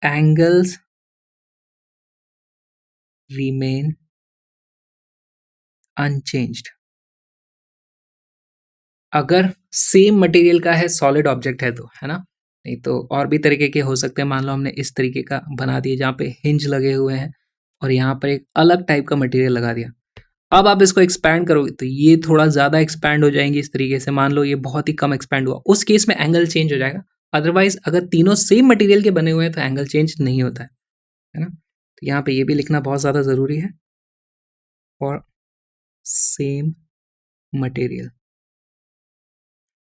angles remain unchanged। अगर सेम मटेरियल का है, सॉलिड ऑब्जेक्ट है तो, है ना। नहीं तो और भी तरीके के हो सकते हैं। मान लो हमने इस तरीके का बना दिया जहाँ पे हिंज लगे हुए हैं और यहाँ पर एक अलग टाइप का मटेरियल लगा दिया। अब आप इसको एक्सपैंड करोगे तो ये थोड़ा ज़्यादा एक्सपैंड हो जाएंगे इस तरीके से, मान लो ये बहुत ही कम एक्सपैंड हुआ, उस केस में एंगल चेंज हो जाएगा। अदरवाइज अगर तीनों सेम मटेरियल के बने हुए हैं तो एंगल चेंज नहीं होता है ना। तो यहाँ पे ये भी लिखना बहुत ज़्यादा ज़रूरी है, फॉर सेम मटेरियल।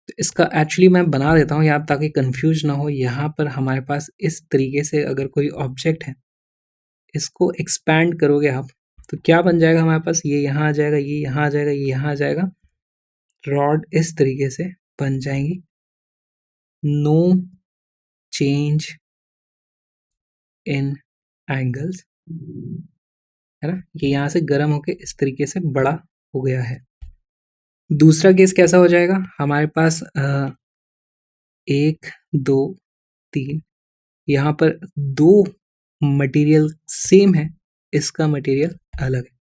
तो इसका एक्चुअली मैं बना देता हूँ यहाँ ताकि कंफ्यूज ना हो। यहाँ पर हमारे पास इस तरीके से अगर कोई ऑब्जेक्ट है, इसको एक्सपैंड करोगे आप तो क्या बन जाएगा हमारे पास, ये यहाँ आ जाएगा, ये यहाँ आ जाएगा, ये यहाँ आ जाएगा, रॉड इस तरीके से बन जाएंगी। नो चेंज इन एंगल्स, है ना। ये यहाँ से गर्म होके इस तरीके से बड़ा हो गया है। दूसरा केस कैसा हो जाएगा, हमारे पास 1 2 3, यहाँ पर दो मटेरियल सेम है, इसका मटेरियल अलग है।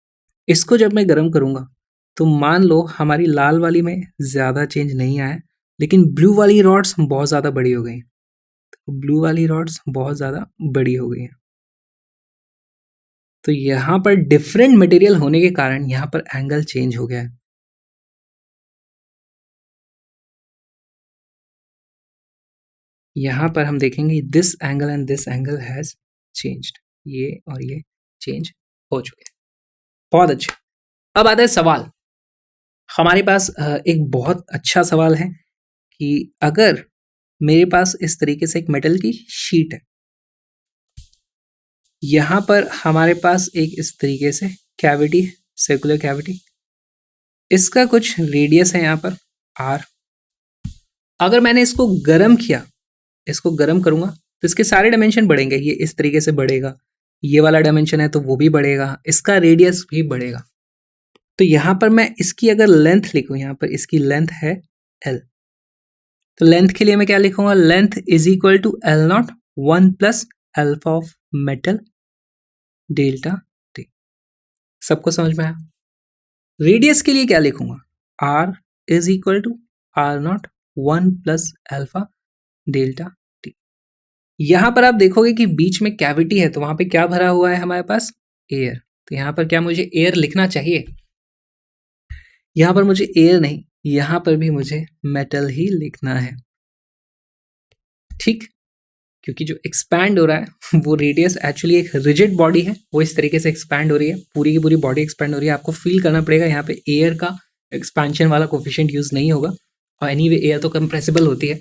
इसको जब मैं गर्म करूँगा तो मान लो हमारी लाल वाली में ज़्यादा चेंज नहीं आया, लेकिन ब्लू वाली रॉड्स बहुत ज़्यादा बड़ी हो गई। तो ब्लू वाली रॉड्स बहुत ज़्यादा बड़ी हो गई हैं। तो यहाँ पर डिफरेंट मटेरियल होने के कारण यहाँ पर एंगल चेंज हो गया है। यहाँ पर हम देखेंगे this angle and this angle has changed, ये और ये चेंज हो चुके हैं। बहुत अच्छे। अब आता है सवाल, हमारे पास एक बहुत अच्छा सवाल है कि अगर मेरे पास इस तरीके से एक मेटल की शीट है, यहाँ पर हमारे पास एक इस तरीके से कैविटी है, सर्कुलर कैविटी, इसका कुछ रेडियस है यहाँ पर r। अगर मैंने इसको गर्म किया, इसको गर्म करूँगा तो इसके सारे डायमेंशन बढ़ेंगे, ये इस तरीके से बढ़ेगा, ये वाला डायमेंशन है तो वो भी बढ़ेगा, इसका रेडियस भी बढ़ेगा। तो यहाँ पर मैं इसकी अगर लेंथ लिखूँ, यहाँ पर इसकी लेंथ है l, तो लेंथ के लिए मैं क्या लिखूंगा, length is equal to L0 1 plus alpha of metal delta T. सबको समझ में आया। रेडियस के लिए क्या लिखूंगा, R is equal to R0 1 plus alpha delta T. यहां पर आप देखोगे कि बीच में कैविटी है तो वहां पे क्या भरा हुआ है हमारे पास, एयर। तो यहां पर क्या मुझे एयर लिखना चाहिए, यहां पर मुझे एयर नहीं, यहां पर भी मुझे मेटल ही लिखना है, ठीक। क्योंकि जो एक्सपैंड हो रहा है वो रेडियस एक्चुअली एक रिजिड बॉडी है, वो इस तरीके से एक्सपैंड हो रही है, पूरी की पूरी बॉडी एक्सपैंड हो रही है। आपको फील करना पड़ेगा, यहाँ पे एयर का एक्सपेंशन वाला कोफिशिएंट यूज नहीं होगा। और एनीवे एयर तो कंप्रेसिबल होती है,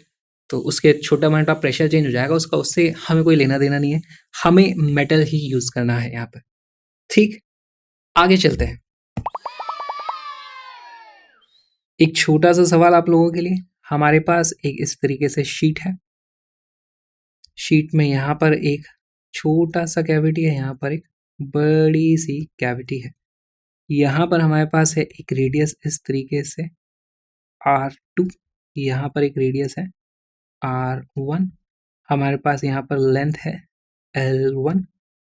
तो उसके छोटा अमाउंट ऑफ प्रेशर चेंज हो जाएगा उसका, उससे हमें कोई लेना देना नहीं है, हमें मेटल ही यूज करना है यहाँ पर, ठीक। आगे चलते हैं। एक छोटा सा सवाल आप लोगों के लिए, हमारे पास एक इस तरीके से शीट है, शीट में यहाँ पर एक छोटा सा कैविटी है, यहाँ पर एक बड़ी सी कैविटी है, यहाँ पर हमारे पास है एक रेडियस इस तरीके से R2, यहाँ पर एक रेडियस है R1, हमारे पास यहाँ पर लेंथ है L1,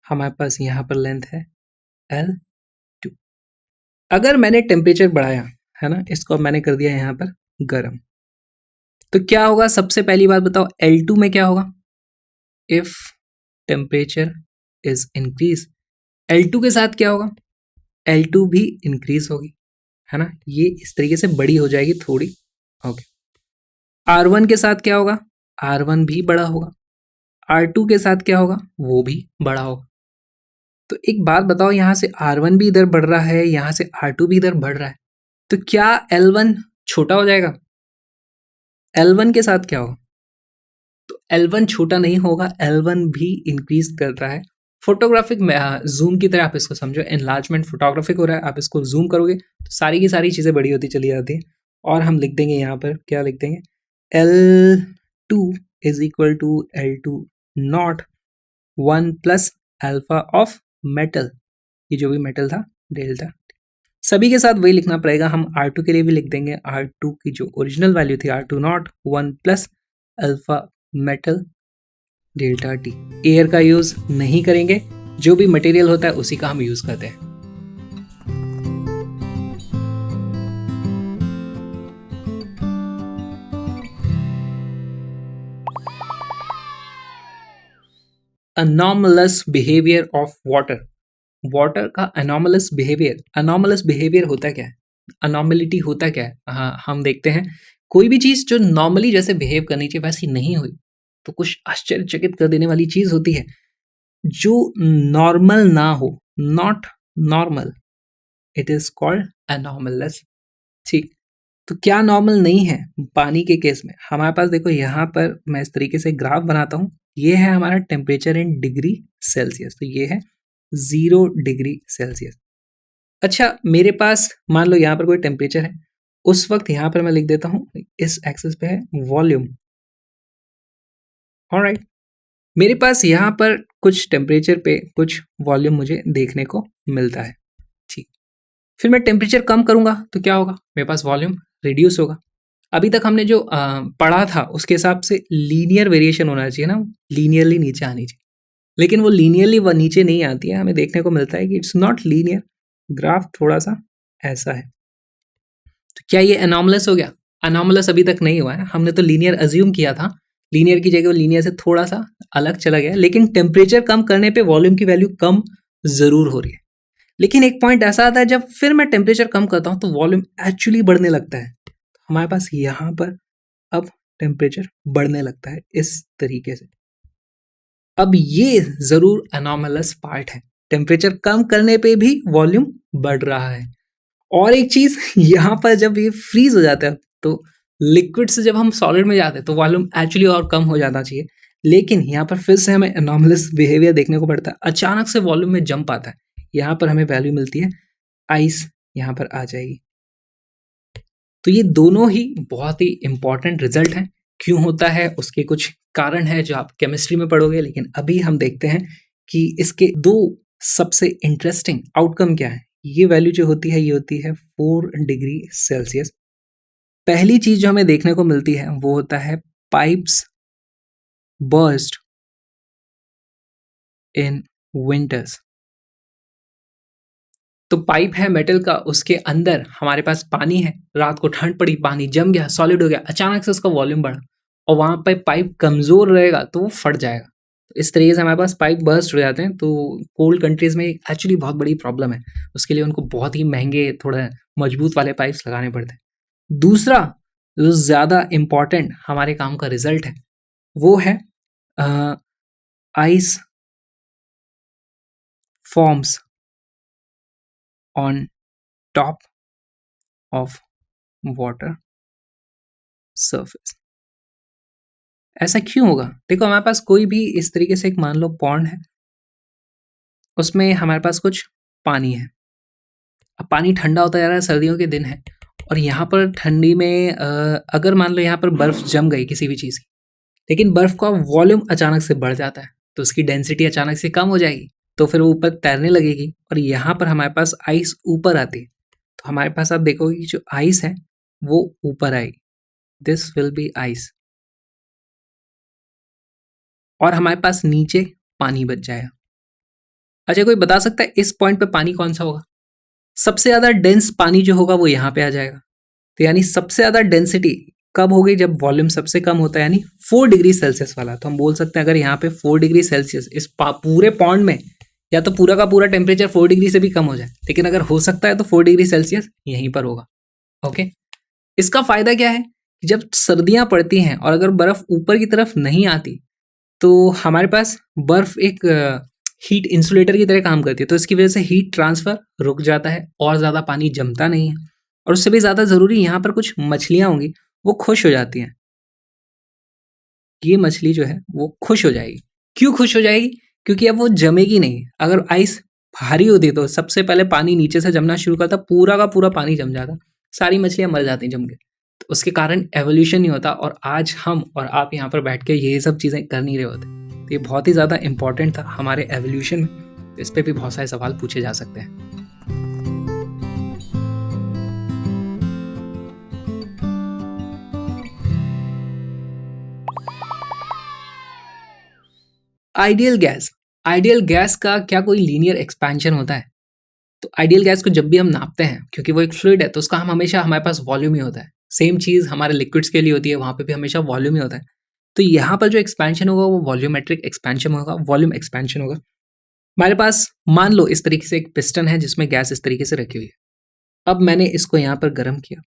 हमारे पास यहाँ पर लेंथ है L2। अगर मैंने टेम्परेचर बढ़ाया है ना, इसको अब मैंने कर दिया यहाँ पर गर्म, तो क्या होगा, सबसे पहली बात बताओ L2 में क्या होगा, if temperature is increase, L2 के साथ क्या होगा, L2 भी इंक्रीज होगी, है ना, ये इस तरीके से बड़ी हो जाएगी थोड़ी, ओके। R1 के साथ क्या होगा, R1 भी बड़ा होगा, R2 के साथ क्या होगा, वो भी बड़ा होगा। तो एक बात बताओ, यहाँ से R1 भी इधर बढ़ रहा है, यहाँ से R2 भी इधर बढ़ रहा है, तो क्या L1 छोटा हो जाएगा, L1 के साथ क्या होगा, तो L1 छोटा नहीं होगा, L1 भी इंक्रीज कर रहा है। फोटोग्राफिक जूम की तरह आप इसको समझो, एनलार्जमेंट फोटोग्राफिक हो रहा है, आप इसको जूम करोगे तो सारी की सारी चीज़ें बड़ी होती चली जाती हैं। और हम लिख देंगे यहाँ पर, क्या लिख देंगे, L2 is equal to L2 naught 1 plus alpha of metal, ये जो भी मेटल था डेल्टा। सभी के साथ वही लिखना पड़ेगा, हम R2 के लिए भी लिख देंगे, R2 की जो ओरिजिनल वैल्यू थी R2 not 1 plus alpha metal delta T. Air का यूज नहीं करेंगे, जो भी मटेरियल होता है उसी का हम यूज करते हैं। Anomalous behavior of water water का अनोमलस बिहेवियर होता क्या है, अनोमलिटी होता क्या है। हाँ, हम देखते हैं कोई भी चीज़ जो नॉर्मली जैसे बिहेव करनी चाहिए वैसी नहीं हुई, तो कुछ आश्चर्यचकित कर देने वाली चीज़ होती है। जो नॉर्मल ना हो, not normal, it is called anomalous. ठीक, तो क्या नॉर्मल नहीं है पानी के केस में? हमारे पास देखो यहाँ पर मैं इस तरीके से ग्राफ बनाता हूँ, ये है हमारा टेम्परेचर इन डिग्री सेल्सियस, तो ये है 0 डिग्री सेल्सियस। अच्छा, मेरे पास मान लो यहाँ पर कोई टेम्परेचर है, उस वक्त यहाँ पर मैं लिख देता हूँ, इस एक्सिस पे है वॉल्यूम। ऑलराइट, मेरे पास यहाँ पर कुछ टेम्परेचर पे कुछ वॉल्यूम मुझे देखने को मिलता है। ठीक, फिर मैं टेम्परेचर कम करूँगा तो क्या होगा, मेरे पास वॉल्यूम रिड्यूस होगा। अभी तक हमने जो पढ़ा था उसके हिसाब से लीनियर वेरिएशन होना चाहिए ना, लीनियरली नीचे आनी चाहिए, लेकिन वो लीनियरली वो नीचे नहीं आती है, हमें देखने को मिलता है कि इट्स नॉट लीनियर, ग्राफ थोड़ा सा ऐसा है। तो क्या ये अनोमलस हो गया? अनोमलस अभी तक नहीं हुआ है, हमने तो लीनियर अज्यूम किया था, लीनियर की जगह लीनियर से थोड़ा सा अलग चला गया, लेकिन टेम्परेचर कम करने पे वॉल्यूम की वैल्यू कम जरूर हो रही है। लेकिन एक पॉइंट ऐसा आता है जब फिर मैं टेम्परेचर कम करता हूँ तो वॉल्यूम एक्चुअली बढ़ने लगता है। हमारे पास यहाँ पर अब टेम्परेचर बढ़ने लगता है इस तरीके से। अब ये जरूर अनोमलस पार्ट है, टेम्परेचर कम करने पे भी वॉल्यूम बढ़ रहा है। और एक चीज, यहाँ पर जब ये फ्रीज हो जाता है तो लिक्विड से जब हम सॉलिड में जाते हैं तो वॉल्यूम एक्चुअली और कम हो जाना चाहिए, लेकिन यहाँ पर फिर से हमें अनोमलस बिहेवियर देखने को पड़ता है, अचानक से वॉल्यूम में जंप आता है। यहाँ पर हमें वैल्यू मिलती है आइस, यहाँ पर आ जाएगी। तो ये दोनों ही बहुत ही इंपॉर्टेंट रिजल्ट हैं। क्यों होता है उसके कुछ कारण है जो आप केमिस्ट्री में पढ़ोगे, लेकिन अभी हम देखते हैं कि इसके दो सबसे इंटरेस्टिंग आउटकम क्या है। ये वैल्यू जो होती है ये होती है 4 डिग्री सेल्सियस। पहली चीज जो हमें देखने को मिलती है वो होता है पाइप्स बर्स्ट इन विंटर्स। तो पाइप है मेटल का, उसके अंदर हमारे पास पानी है, रात को ठंड पड़ी, पानी जम गया, सॉलिड हो गया, अचानक से उसका वॉल्यूम बढ़ा और वहां पर पाइप कमजोर रहेगा तो वो फट जाएगा। तो इस तरीके से हमारे पास पाइप बर्स्ट हो जाते हैं। तो कोल्ड कंट्रीज में एक्चुअली बहुत बड़ी प्रॉब्लम है, उसके लिए उनको बहुत ही महंगे थोड़ा मजबूत वाले पाइप्स लगाने पड़ते हैं। दूसरा जो ज्यादा इंपॉर्टेंट हमारे काम का रिजल्ट है वो है ice forms on top of water surface. ऐसा क्यों होगा? देखो, हमारे पास कोई भी इस तरीके से एक मान लो पॉन्ड है, उसमें हमारे पास कुछ पानी है। अब पानी ठंडा होता जा रहा है, सर्दियों के दिन है, और यहाँ पर ठंडी में अगर मान लो यहाँ पर बर्फ जम गई किसी भी चीज़ की, लेकिन बर्फ का वॉल्यूम अचानक से बढ़ जाता है तो उसकी डेंसिटी अचानक से कम हो जाएगी, तो फिर वो ऊपर तैरने लगेगी और यहाँ पर हमारे पास आइस ऊपर आती है। तो हमारे पास आप देखोगे कि जो आइस है वो ऊपर आएगी, दिस विल बी आइस, और हमारे पास नीचे पानी बच जाएगा। अच्छा, कोई बता सकता है इस पॉइंट पे पानी कौन सा होगा? सबसे ज्यादा डेंस पानी जो होगा वो यहाँ पे आ जाएगा। तो यानी सबसे ज्यादा डेंसिटी कब होगी? जब वॉल्यूम सबसे कम होता है, यानी 4 डिग्री सेल्सियस वाला। तो हम बोल सकते हैं अगर यहाँ पे 4 डिग्री सेल्सियस इस पूरे पॉन्ड में, या तो पूरा का पूरा टेम्परेचर 4 डिग्री से भी कम हो जाए, लेकिन अगर हो सकता है तो 4 डिग्री सेल्सियस यहीं पर होगा। ओके, इसका फायदा क्या है? जब सर्दियां पड़ती हैं और अगर बर्फ ऊपर की तरफ नहीं आती तो हमारे पास बर्फ एक हीट इंसुलेटर की तरह काम करती है, तो इसकी वजह से हीट ट्रांसफर रुक जाता है और ज़्यादा पानी जमता नहीं है। और उससे भी ज़्यादा ज़रूरी, यहाँ पर कुछ मछलियाँ होंगी वो खुश हो जाती हैं। ये मछली जो है वो खुश हो जाएगी। क्यों खुश हो जाएगी? क्योंकि अब वो जमेगी नहीं। अगर आइस भारी होती तो सबसे पहले पानी नीचे से जमना शुरू करता, पूरा का पूरा पानी जम जाता, सारी मछलियाँ मर जाती जम के। तो उसके कारण एवोल्यूशन नहीं होता, और आज हम और आप यहाँ पर बैठ के ये सब चीज़ें कर नहीं रहे होते। तो ये बहुत ही ज़्यादा इंपॉर्टेंट था हमारे एवोल्यूशन में। तो इस पर भी बहुत सारे सवाल पूछे जा सकते हैं। आइडियल गैस का क्या कोई लीनियर एक्सपेंशन होता है? तो आइडियल गैस को जब भी हम नापते हैं, क्योंकि वो एक फ्लूइड है, तो उसका हम हमेशा हमारे पास वॉल्यूम ही होता है। सेम चीज़ हमारे लिक्विड्स के लिए होती है, वहाँ पे भी हमेशा वॉल्यूम ही होता है। तो यहाँ पर जो एक्सपेंशन होगा वो वॉल्यूमेट्रिक एक्सपेंशन होगा, वॉल्यूम एक्सपेंशन होगा। हमारे पास मान लो इस तरीके से एक पिस्टन है जिसमें गैस इस तरीके से रखी हुई है। अब मैंने इसको यहाँ पर गर्म किया,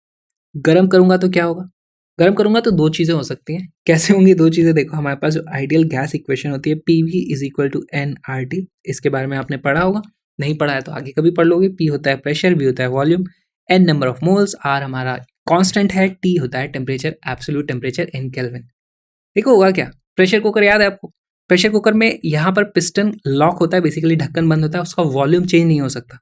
गर्म करूंगा तो क्या होगा? गर्म करूंगा तो दो चीज़ें हो सकती हैं। कैसे होंगी दो चीज़ें? देखो, हमारे पास जो आइडियल गैस इक्वेशन होती है PV is equal to nRT, इसके बारे में आपने पढ़ा होगा, नहीं पढ़ा है तो आगे कभी पढ़ लोगे। P होता है प्रेशर, V होता है volume, N number of moles, R हमारा कांस्टेंट है, T होता है temperature, absolute temperature in kelvin. देखो होगा क्या, प्रेशर कुकर याद है आपको? प्रेशर कुकर में यहाँ पर पिस्टन लॉक होता है, बेसिकली ढक्कन बंद होता है, उसका वॉल्यूम चेंज नहीं हो सकता।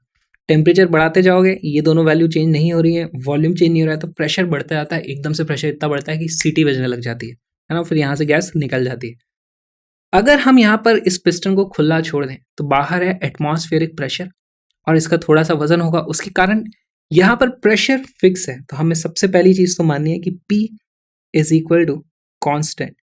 टेम्परेचर बढ़ाते जाओगे, ये दोनों वैल्यू चेंज नहीं हो रही है, वॉल्यूम चेंज नहीं हो रहा है, तो प्रेशर बढ़ता जाता है, एकदम से प्रेशर इतना बढ़ता है कि सीटी बजने लग जाती है ना, फिर यहाँ से गैस निकल जाती है। अगर हम यहाँ पर इस पिस्टन को खुला छोड़ दें तो बाहर है एटमॉस्फेरिक प्रेशर और इसका थोड़ा सा वजन होगा, उसके कारण यहाँ पर प्रेशर फिक्स है। तो हमें सबसे पहली चीज तो माननी है कि P is equal to constant.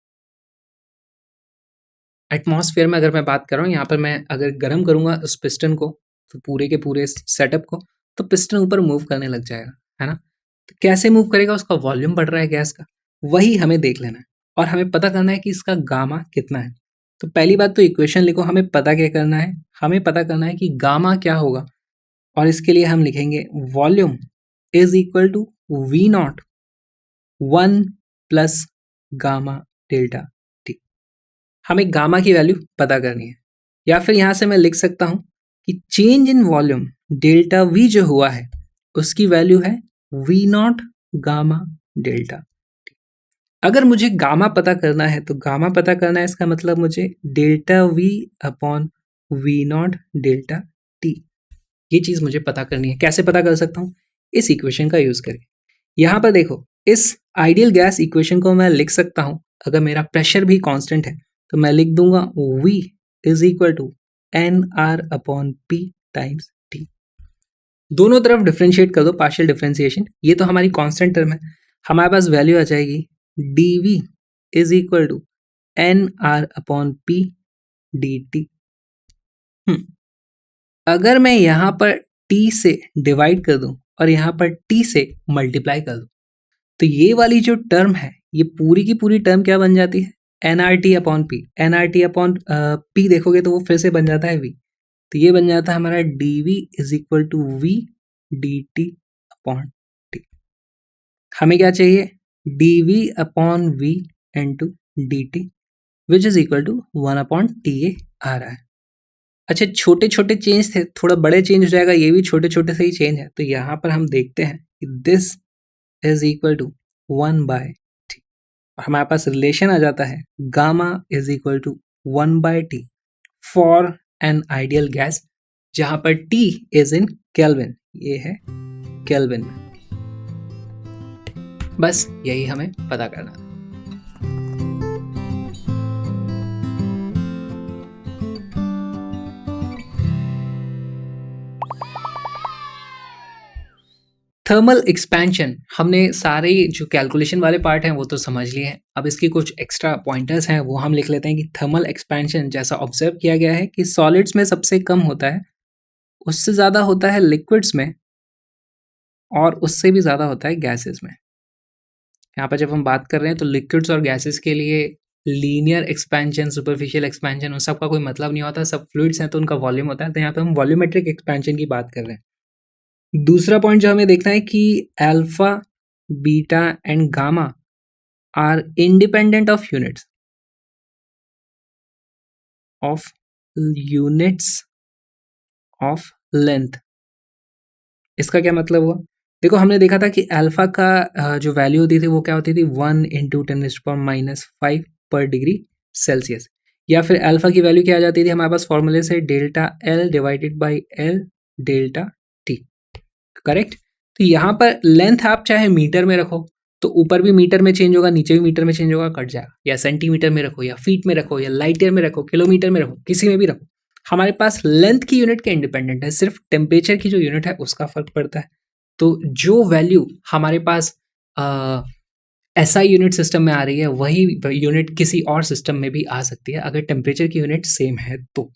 Atmosphere में अगर मैं बात कर रहा हूँ, यहाँ पर मैं अगर गर्म करूंगा उस पिस्टन को, तो पूरे के पूरे सेटअप को, तो पिस्टन ऊपर मूव करने लग जाएगा, है ना। तो कैसे मूव करेगा? उसका वॉल्यूम बढ़ रहा है गैस का, वही हमें देख लेना है और हमें पता करना है कि इसका गामा कितना है। तो पहली बात तो इक्वेशन लिखो, हमें पता क्या करना है, हमें पता करना है कि गामा क्या होगा, और इसके लिए हम लिखेंगे volume is equal to V0 1 plus gamma delta T। हमें गामा की वैल्यू पता करनी है, या फिर यहां से मैं लिख सकता हूं कि change in volume delta V जो हुआ है उसकी वैल्यू है V0 गामा डेल्टा। अगर मुझे गामा पता करना है तो गामा पता करना है, इसका मतलब मुझे delta V upon V0 delta T, ये चीज मुझे पता करनी है। कैसे पता कर सकता हूं? इस इक्वेशन का यूज करके। यहां पर देखो, इस आइडियल गैस इक्वेशन को मैं लिख सकता हूं, अगर मेरा प्रेशर भी कांस्टेंट है तो मैं लिख दूंगा V is equal to NR upon P times T। दोनों तरफ डिफ्रेंशिएट कर दो, पार्शियल डिफ्रेंशिएशन, ये तो हमारी कांस्टेंट टर्म है। हमारे पास वैल्यू आ जाएगी dV is equal to NR upon P dt। अगर मैं यहाँ पर T से डिवाइड कर दूं और यहाँ पर T से मल्टीप्लाई कर दूं, तो ये वाली जो टर्म है, ये पूरी की पूरी टर्म क्या बन जाती है? NRT upon P। NRT upon P देखोगे तो वो फिर से बन जाता है V, तो ये बन जाता है हमारा dV is equal to V dt upon T। हमें क्या चाहिए? dV upon V into dt which is equal to 1 upon TA आ रहा है। अच्छा, छोटे छोटे चेंज थे, थोड़ा बड़े चेंज हो जाएगा, ये भी छोटे छोटे से ही चेंज है। तो यहाँ पर हम देखते हैं कि this is equal to 1 by T, हमारे पास रिलेशन आ जाता है gamma is equal to 1 by T for an ideal gas, जहां पर T इज इन केल्विन, ये है केल्विन में। बस यही हमें पता करना है। थर्मल एक्सपेंशन, हमने सारे जो कैलकुलेशन वाले पार्ट हैं वो तो समझ लिए हैं। अब इसकी कुछ एक्स्ट्रा पॉइंटर्स हैं, वो हम लिख लेते हैं कि थर्मल एक्सपेंशन जैसा ऑब्जर्व किया गया है कि सॉलिड्स में सबसे कम होता है, उससे ज़्यादा होता है लिक्विड्स में, और उससे भी ज़्यादा होता है गैसेस में। यहाँ पर जब हम बात कर रहे हैं तो लिक्विड्स और गैसेस के लिए लीनियर एक्सपेंशन, सुपरफिशियल एक्सपेंशन, उन सब का कोई मतलब नहीं होता। सब फ्लूइड्स हैं तो उनका वॉल्यूम होता है, तो यहाँ पे हम वॉल्यूमेट्रिक एक्सपेंशन की बात कर रहे हैं। दूसरा पॉइंट जो हमें देखना है कि alpha, beta and gamma are independent of units of length. इसका क्या मतलब हुआ? देखो, हमने देखा था कि अल्फा का जो वैल्यू होती थी वो क्या होती थी 1 इंटू 10⁻⁵ पर डिग्री सेल्सियस, या फिर अल्फा की वैल्यू क्या आ जाती थी हमारे पास फॉर्मूले से, delta L divided by L delta T, correct. तो यहाँ पर लेंथ आप चाहे मीटर में रखो तो ऊपर भी मीटर में चेंज होगा, नीचे भी मीटर में चेंज होगा, कट जाएगा, या सेंटीमीटर में रखो, या फीट में रखो, या लाइट ईयर में रखो, किलोमीटर में रखो, किसी में भी रखो, हमारे पास लेंथ की यूनिट के इंडिपेंडेंट है, सिर्फ टेम्परेचर की जो यूनिट है उसका फर्क पड़ता है। तो जो वैल्यू हमारे पास SI यूनिट सिस्टम में आ रही है वही यूनिट किसी और सिस्टम में भी आ सकती है अगर टेम्परेचर की यूनिट सेम है तो।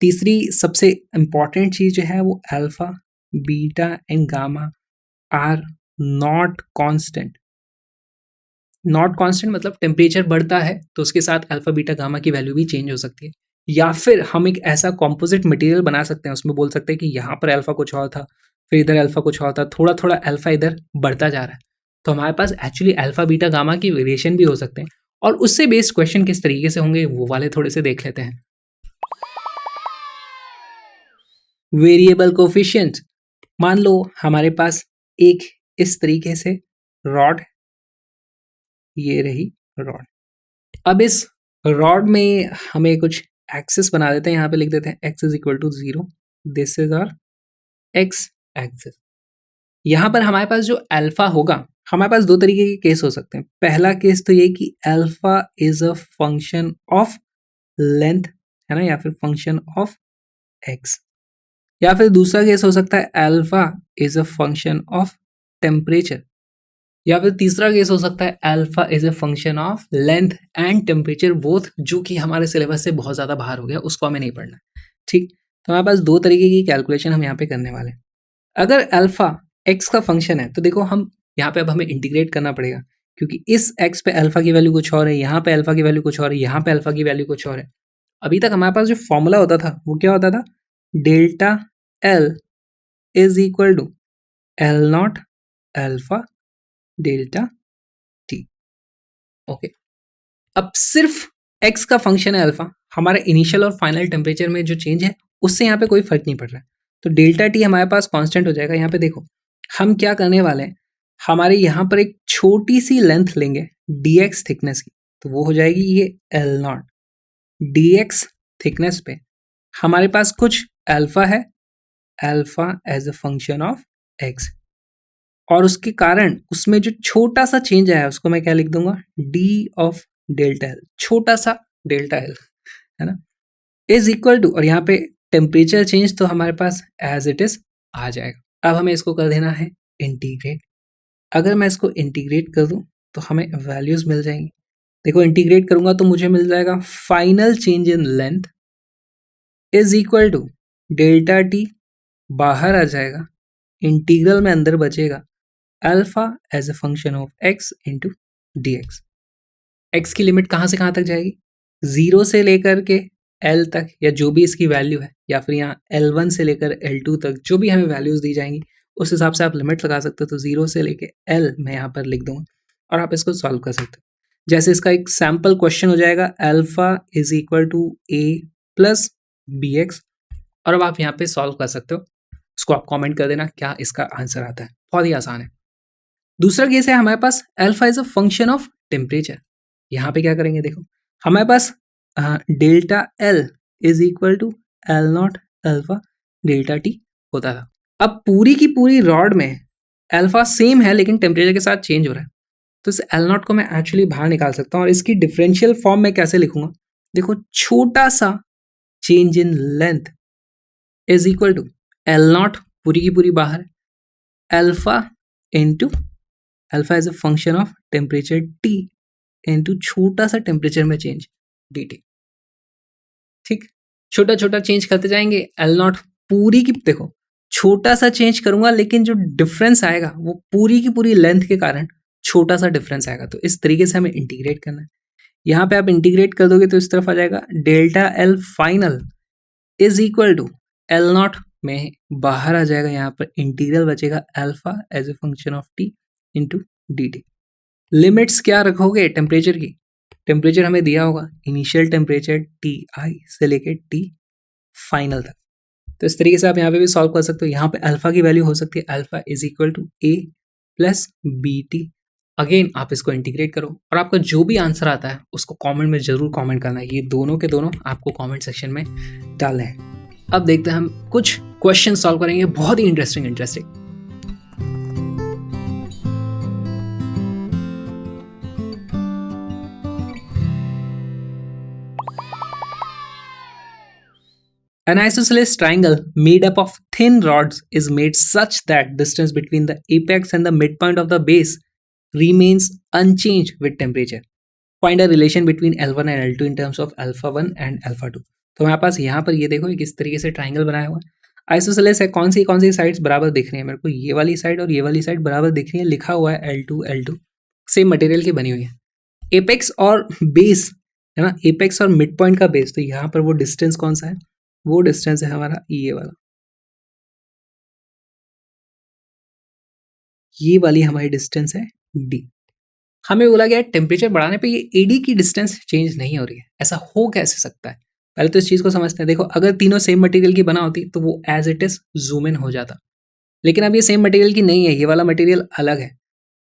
तीसरी सबसे इंपॉर्टेंट चीज जो है वो alpha, beta and gamma are not constant. Not constant मतलब टेम्परेचर बढ़ता है तो उसके साथ अल्फा, बीटा, गामा की वैल्यू भी चेंज हो सकती है। या फिर हम एक ऐसा कॉम्पोजिट मटेरियल बना सकते हैं, उसमें बोल सकते हैं कि यहाँ पर अल्फा कुछ और था, फिर इधर अल्फा कुछ और था, थोड़ा थोड़ा अल्फा इधर बढ़ता जा रहा है। तो हमारे पास एक्चुअली अल्फा बीटा गामा की वेरिएशन भी हो सकते हैं, और उससे बेस्ड क्वेश्चन किस तरीके से होंगे वो वाले थोड़े से देख लेते हैं। वेरिएबल कोफिशिएंट, मान लो हमारे पास एक इस तरीके से रॉड, ये रही रॉड। अब इस रॉड में हमें कुछ एक्सिस बना देते हैं, यहाँ पे लिख देते हैं x is equal to 0, this is our x axis. यहाँ पर हमारे पास जो अल्फा होगा, हमारे पास दो तरीके के केस हो सकते हैं। पहला केस तो ये कि alpha is a function of length, है ना, या फिर फंक्शन ऑफ x, या फिर दूसरा केस हो सकता है alpha is a function of temperature, या फिर तीसरा केस हो सकता है alpha is a function of length and temperature both, जो कि हमारे सिलेबस से बहुत ज़्यादा बाहर हो गया, उसको हमें नहीं पढ़ना। ठीक, तो हमारे पास दो तरीके की कैलकुलेशन हम यहाँ पे करने वाले हैं। अगर अल्फा एक्स का फंक्शन है तो देखो हम यहाँ पे अब हमें इंटीग्रेट करना पड़ेगा, क्योंकि इस एक्स पे अल्फा की वैल्यू कुछ और है, यहाँ पे अल्फा की वैल्यू कुछ और है, यहाँ पे अल्फा की वैल्यू कुछ और है। अभी तक हमारे पास जो फॉर्मूला होता था वो क्या होता था, delta L is equal to L naught alpha delta T. Okay, अब सिर्फ x का फंक्शन है अल्फा, हमारे इनिशियल और फाइनल टेम्परेचर में जो चेंज है उससे यहाँ पे कोई फर्क नहीं पड़ रहा है, तो डेल्टा टी हमारे पास कांस्टेंट हो जाएगा। यहाँ पे देखो हम क्या करने वाले हैं, हमारे यहाँ पर एक छोटी सी लेंथ लेंगे dx थिकनेस की, तो वो हो जाएगी ये एल नॉट। dx थिकनेस पे हमारे पास कुछ अल्फा है, alpha as a function of x, और उसके कारण उसमें जो छोटा सा चेंज आया उसको मैं क्या लिख दूंगा, d ऑफ डेल्टा एल, छोटा सा डेल्टा एल, है ना, इज इक्वल टू, और यहाँ पे टेम्परेचर चेंज तो हमारे पास एज इट इज आ जाएगा। अब हमें इसको कर देना है इंटीग्रेट। अगर मैं इसको इंटीग्रेट कर दूं तो हमें वैल्यूज मिल जाएंगी। देखो इंटीग्रेट करूंगा तो मुझे मिल जाएगा final change in length is equal to delta T, बाहर आ जाएगा, इंटीग्रल में अंदर बचेगा alpha as a function of X into D X. X की लिमिट कहाँ से कहाँ तक जाएगी, 0 से लेकर के L तक, या जो भी इसकी वैल्यू है, या फिर यहाँ L1 से लेकर L2 तक जो भी हमें वैल्यूज दी जाएंगी उस हिसाब से आप लिमिट लगा सकते हो। तो 0 से लेके L मैं यहाँ पर लिख दूंगा और आप इसको सॉल्व कर सकते हो। जैसे इसका एक सैम्पल क्वेश्चन हो जाएगा, alpha is equal to A plus B X, और अब आप यहाँ पे सॉल्व कर सकते हो। उसको आप कॉमेंट कर देना क्या इसका आंसर आता है, बहुत ही आसान है। दूसरा केस है हमारे पास alpha is a function of temperature. यहाँ पे क्या करेंगे, देखो हमारे पास delta L is equal to L naught alpha delta T होता था। अब पूरी की पूरी रॉड में अल्फा सेम है लेकिन टेम्परेचर के साथ चेंज हो रहा है, तो इस एल नॉट को मैं एक्चुअली बाहर निकाल सकता हूँ, और इसकी डिफरेंशियल फॉर्म में कैसे लिखूंगा, देखो छोटा सा change in length is equal to L naught पूरी की पूरी बाहर, alpha into alpha is a function of temperature T into छोटा सा टेम्परेचर में चेंज डी टी। ठीक, छोटा छोटा चेंज करते जाएंगे। एल नॉट पूरी की, देखो छोटा सा चेंज करूंगा लेकिन जो डिफरेंस आएगा वो पूरी की पूरी लेंथ के कारण छोटा सा डिफरेंस आएगा, तो इस तरीके से हमें इंटीग्रेट करना है। यहाँ पे आप इंटीग्रेट कर दोगे तो इस तरफ आ जाएगा delta L final is equal to L naught में बाहर आ जाएगा, यहाँ पर इंटीग्रल बचेगा alpha as a function of T into D T. Limits क्या रखोगे टेम्परेचर की, टेम्परेचर हमें दिया होगा इनिशियल टेम्परेचर टी आई से लेके टी फाइनल तक, तो इस तरीके से आप यहाँ पे भी सॉल्व कर सकते हो। यहाँ पे अल्फा की वैल्यू हो सकती है alpha is equal to A plus B T. Again आप इसको इंटीग्रेट करो और आपका जो भी आंसर आता है उसको कमेंट में जरूर कमेंट करना है। ये दोनों के दोनों आपको कमेंट सेक्शन में डालने हैं। अब देखते हैं हम कुछ क्वेश्चन सॉल्व करेंगे, बहुत ही interesting. An isosceles triangle made up of thin rods is made such that distance between the apex and the midpoint of the base remains unchanged with temperature. Find a relation between L1 and L2 in terms of alpha 1 and alpha 2. तो हमारे पास यहाँ पर ये देखो एक इस तरीके से ट्राइंगल बनाया हुआ है। आइसोसेलेस है, कौन सी साइड्स बराबर दिख रही है मेरे को, ये वाली साइड और ये वाली साइड बराबर दिख रही है, लिखा हुआ है L2 सेम मटेरियल की बनी हुई है। एपेक्स और बेस है ना, एपेक्स और मिड पॉइंट का बेस। तो यहाँ पर वो डिस्टेंस कौन सा है, वो डिस्टेंस है हमारा ये वाला, ये वाली हमारी डिस्टेंस है डी। हमें बोला गया टेम्परेचर बढ़ाने पे ये एडी की डिस्टेंस चेंज नहीं हो रही है, ऐसा हो कैसे सकता है। पहले तो इस चीज को समझते हैं। देखो, अगर तीनों सेम मटेरियल की बना होती तो वो as it is zoom in हो जाता, लेकिन अब ये सेम मटेरियल की नहीं है, ये वाला मटेरियल अलग है।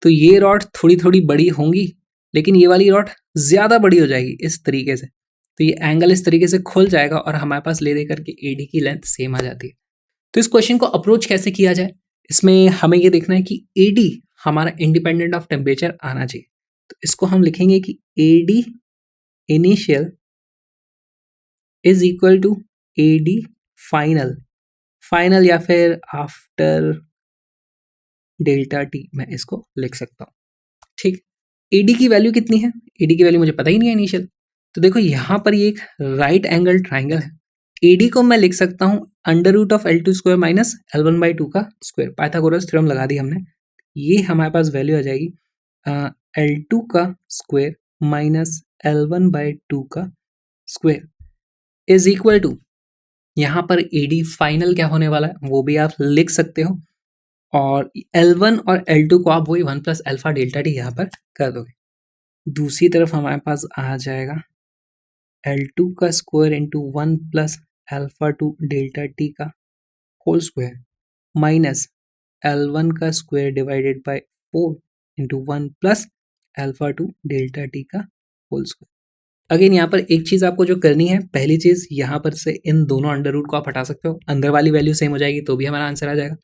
तो ये रॉड थोड़ी थोड़ी बड़ी होंगी, लेकिन ये वाली रॉड ज्यादा बड़ी हो जाएगी इस तरीके से। तो ये एंगल इस तरीके से खुल जाएगा और हमारे पास ले दे करके एडी की लेंथ सेम आ जाती है। तो इस क्वेश्चन को अप्रोच कैसे किया जाए, इसमें हमें ये देखना है कि एडी हमारा इंडिपेंडेंट ऑफ टेम्परेचर आना चाहिए। तो इसको हम लिखेंगे कि AD initial is equal to AD final, final या फिर आफ्टर डेल्टा टी, मैं इसको लिख सकता हूँ। ठीक, एडी की वैल्यू कितनी है, एडी की वैल्यू मुझे पता ही नहीं है इनिशियल। तो देखो यहाँ पर ये एक राइट एंगल ट्राइंगल है, एडी को मैं लिख सकता हूँ under root of L2 square minus L1/2 का स्क्वायर, पाइथागोरस थ्योरम लगा दी हमने। ये हमारे पास वैल्यू आ जाएगी L2 का स्क्वायर माइनस L1/2 का स्क्वायर इज इक्वल टू, यहाँ पर एडी फाइनल क्या होने वाला है वो भी आप लिख सकते हो, और L1 और L2 को आप वही 1 प्लस अल्फा डेल्टा टी यहाँ पर कर दोगे। दूसरी तरफ हमारे पास आ जाएगा L2 का square into 1 plus alpha two delta T का होल स्क्वायर माइनस L1 का square divided by 4 into 1 plus alpha two delta T का होल स्क्वायर। अगेन यहाँ पर एक चीज़ आपको जो करनी है, पहली चीज़ यहाँ पर से इन दोनों अंडर रूट को आप हटा सकते हो, अंदर वाली वैल्यू सेम हो जाएगी तो भी हमारा आंसर आ जाएगा।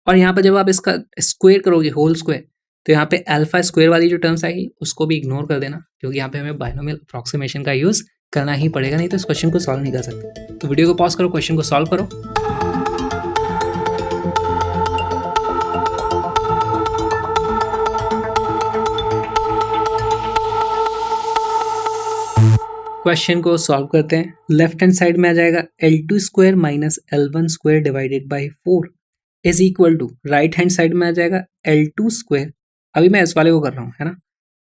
और यहाँ पर जब आप इसका स्क्वायर करोगे होल स्क्वायर, तो यहाँ पे अल्फा स्क्वायर वाली जो टर्म्स आएगी उसको भी इग्नोर कर देना, क्योंकि यहाँ पे हमें बाइनोमियल अप्रॉक्सीमेशन का यूज़ करना ही पड़ेगा, नहीं तो इस क्वेश्चन को सॉल्व नहीं कर सकते। तो वीडियो को पॉज करो, क्वेश्चन को सॉल्व करो। क्वेश्चन को सॉल्व करते हैं। लेफ्ट हैंड साइड में आ जाएगा L2 square minus L1 square divided by 4 is equal to, right hand side में आ जाएगा L2 स्क्वायर, अभी मैं इस वाले को कर रहा हूँ, है ना,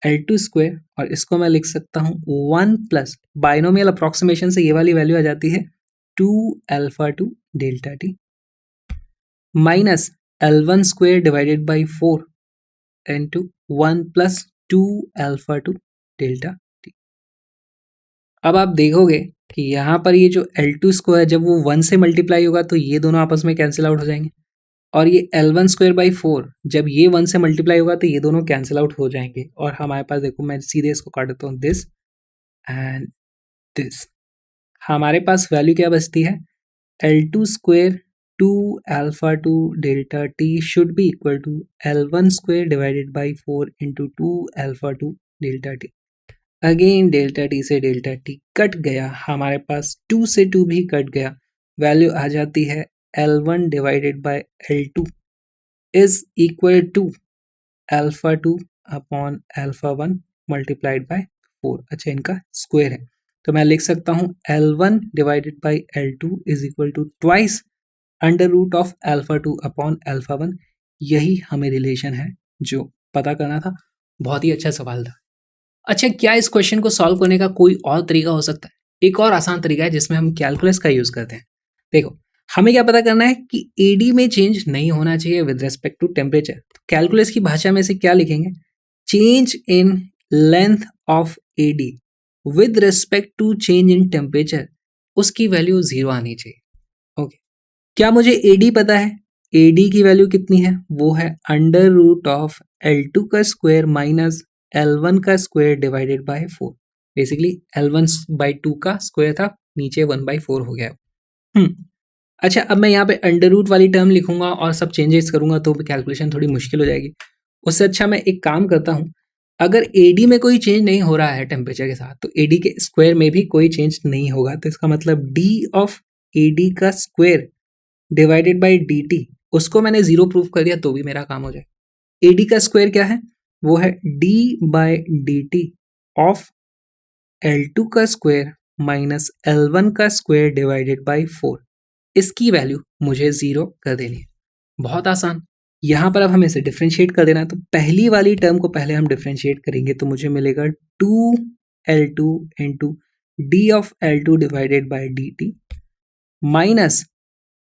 L2 स्क्वायर, और इसको मैं लिख सकता हूँ 1 प्लस बाइनोमियल अप्रॉक्सीमेशन से ये वाली वैल्यू आ जाती है 2 alpha two delta T minus L1 square divided by 4 into 1 plus 2 alpha two delta T. अब आप देखोगे कि यहाँ पर ये जो L2 स्क्वायर जब वो 1 से मल्टीप्लाई होगा तो ये दोनों आपस में कैंसिल आउट हो जाएंगे, और ये L1 स्क्वायर बाई 4 जब ये 1 से मल्टीप्लाई होगा तो ये दोनों कैंसिल आउट हो जाएंगे, और हमारे पास देखो मैं सीधे इसको काट देता हूँ, दिस एंड दिस। हमारे पास वैल्यू क्या बचती है, L2 square 2 alpha two delta T should be equal to L1 square divided by 4 into 2 alpha two delta T. Again delta T से डेल्टा टी कट गया, हमारे पास 2 से 2 भी कट गया, वैल्यू आ जाती है L1 divided by L2 is equal to alpha 2 upon alpha 1 multiplied by 4। अच्छा, इनका स्क्वायर है तो मैं लिख सकता हूँ L1 divided by L2 is equal to twice under root of alpha 2 upon alpha 1। यही हमें रिलेशन है जो पता करना था। बहुत ही अच्छा सवाल था। अच्छा, क्या इस क्वेश्चन को सॉल्व करने का कोई और तरीका हो सकता है? एक और आसान तरीका है जिसमें हम कैलकुलस का यूज करते हैं। देखो, हमें क्या पता करना है कि एडी में चेंज नहीं होना चाहिए विद रिस्पेक्ट टू टेम्परेचर। तो कैलकुलस की भाषा में से क्या लिखेंगे, change in length of AD with respect to change in temperature, उसकी वैल्यू 0 आनी चाहिए। ओके, क्या मुझे एडी पता है? एडी की वैल्यू कितनी है, वो है अंडर रूट ऑफ L2 का स्क्वायर माइनस L1 का square divided by 4। Basically L1/2 का स्क्वायर था, नीचे 1/4 हो गया। अच्छा, अब मैं यहाँ पे अंडर रूट वाली टर्म लिखूंगा और सब चेंजेस करूंगा तो कैलकुलेशन थोड़ी मुश्किल हो जाएगी। उससे अच्छा मैं एक काम करता हूँ, अगर एडी में कोई चेंज नहीं हो रहा है टेम्परेचर के साथ, तो एडी के स्क्वायर में भी कोई चेंज नहीं होगा। तो इसका मतलब डी ऑफ एडी का square divided by D T, उसको मैंने 0 प्रूफ कर दिया तो भी मेरा काम हो जाए। एडी का स्क्वायर क्या है, वो है d by D T of L2 का स्क्वायर माइनस L1 का स्क्वायर डिवाइडेड बाय 4। इसकी वैल्यू मुझे 0 कर देनी है। बहुत आसान। यहाँ पर अब हमें इसे डिफ्रेंशिएट कर देना है। तो पहली वाली टर्म को पहले हम डिफ्रेंशिएट करेंगे तो मुझे मिलेगा 2 L2 into d of L2 divided by dt minus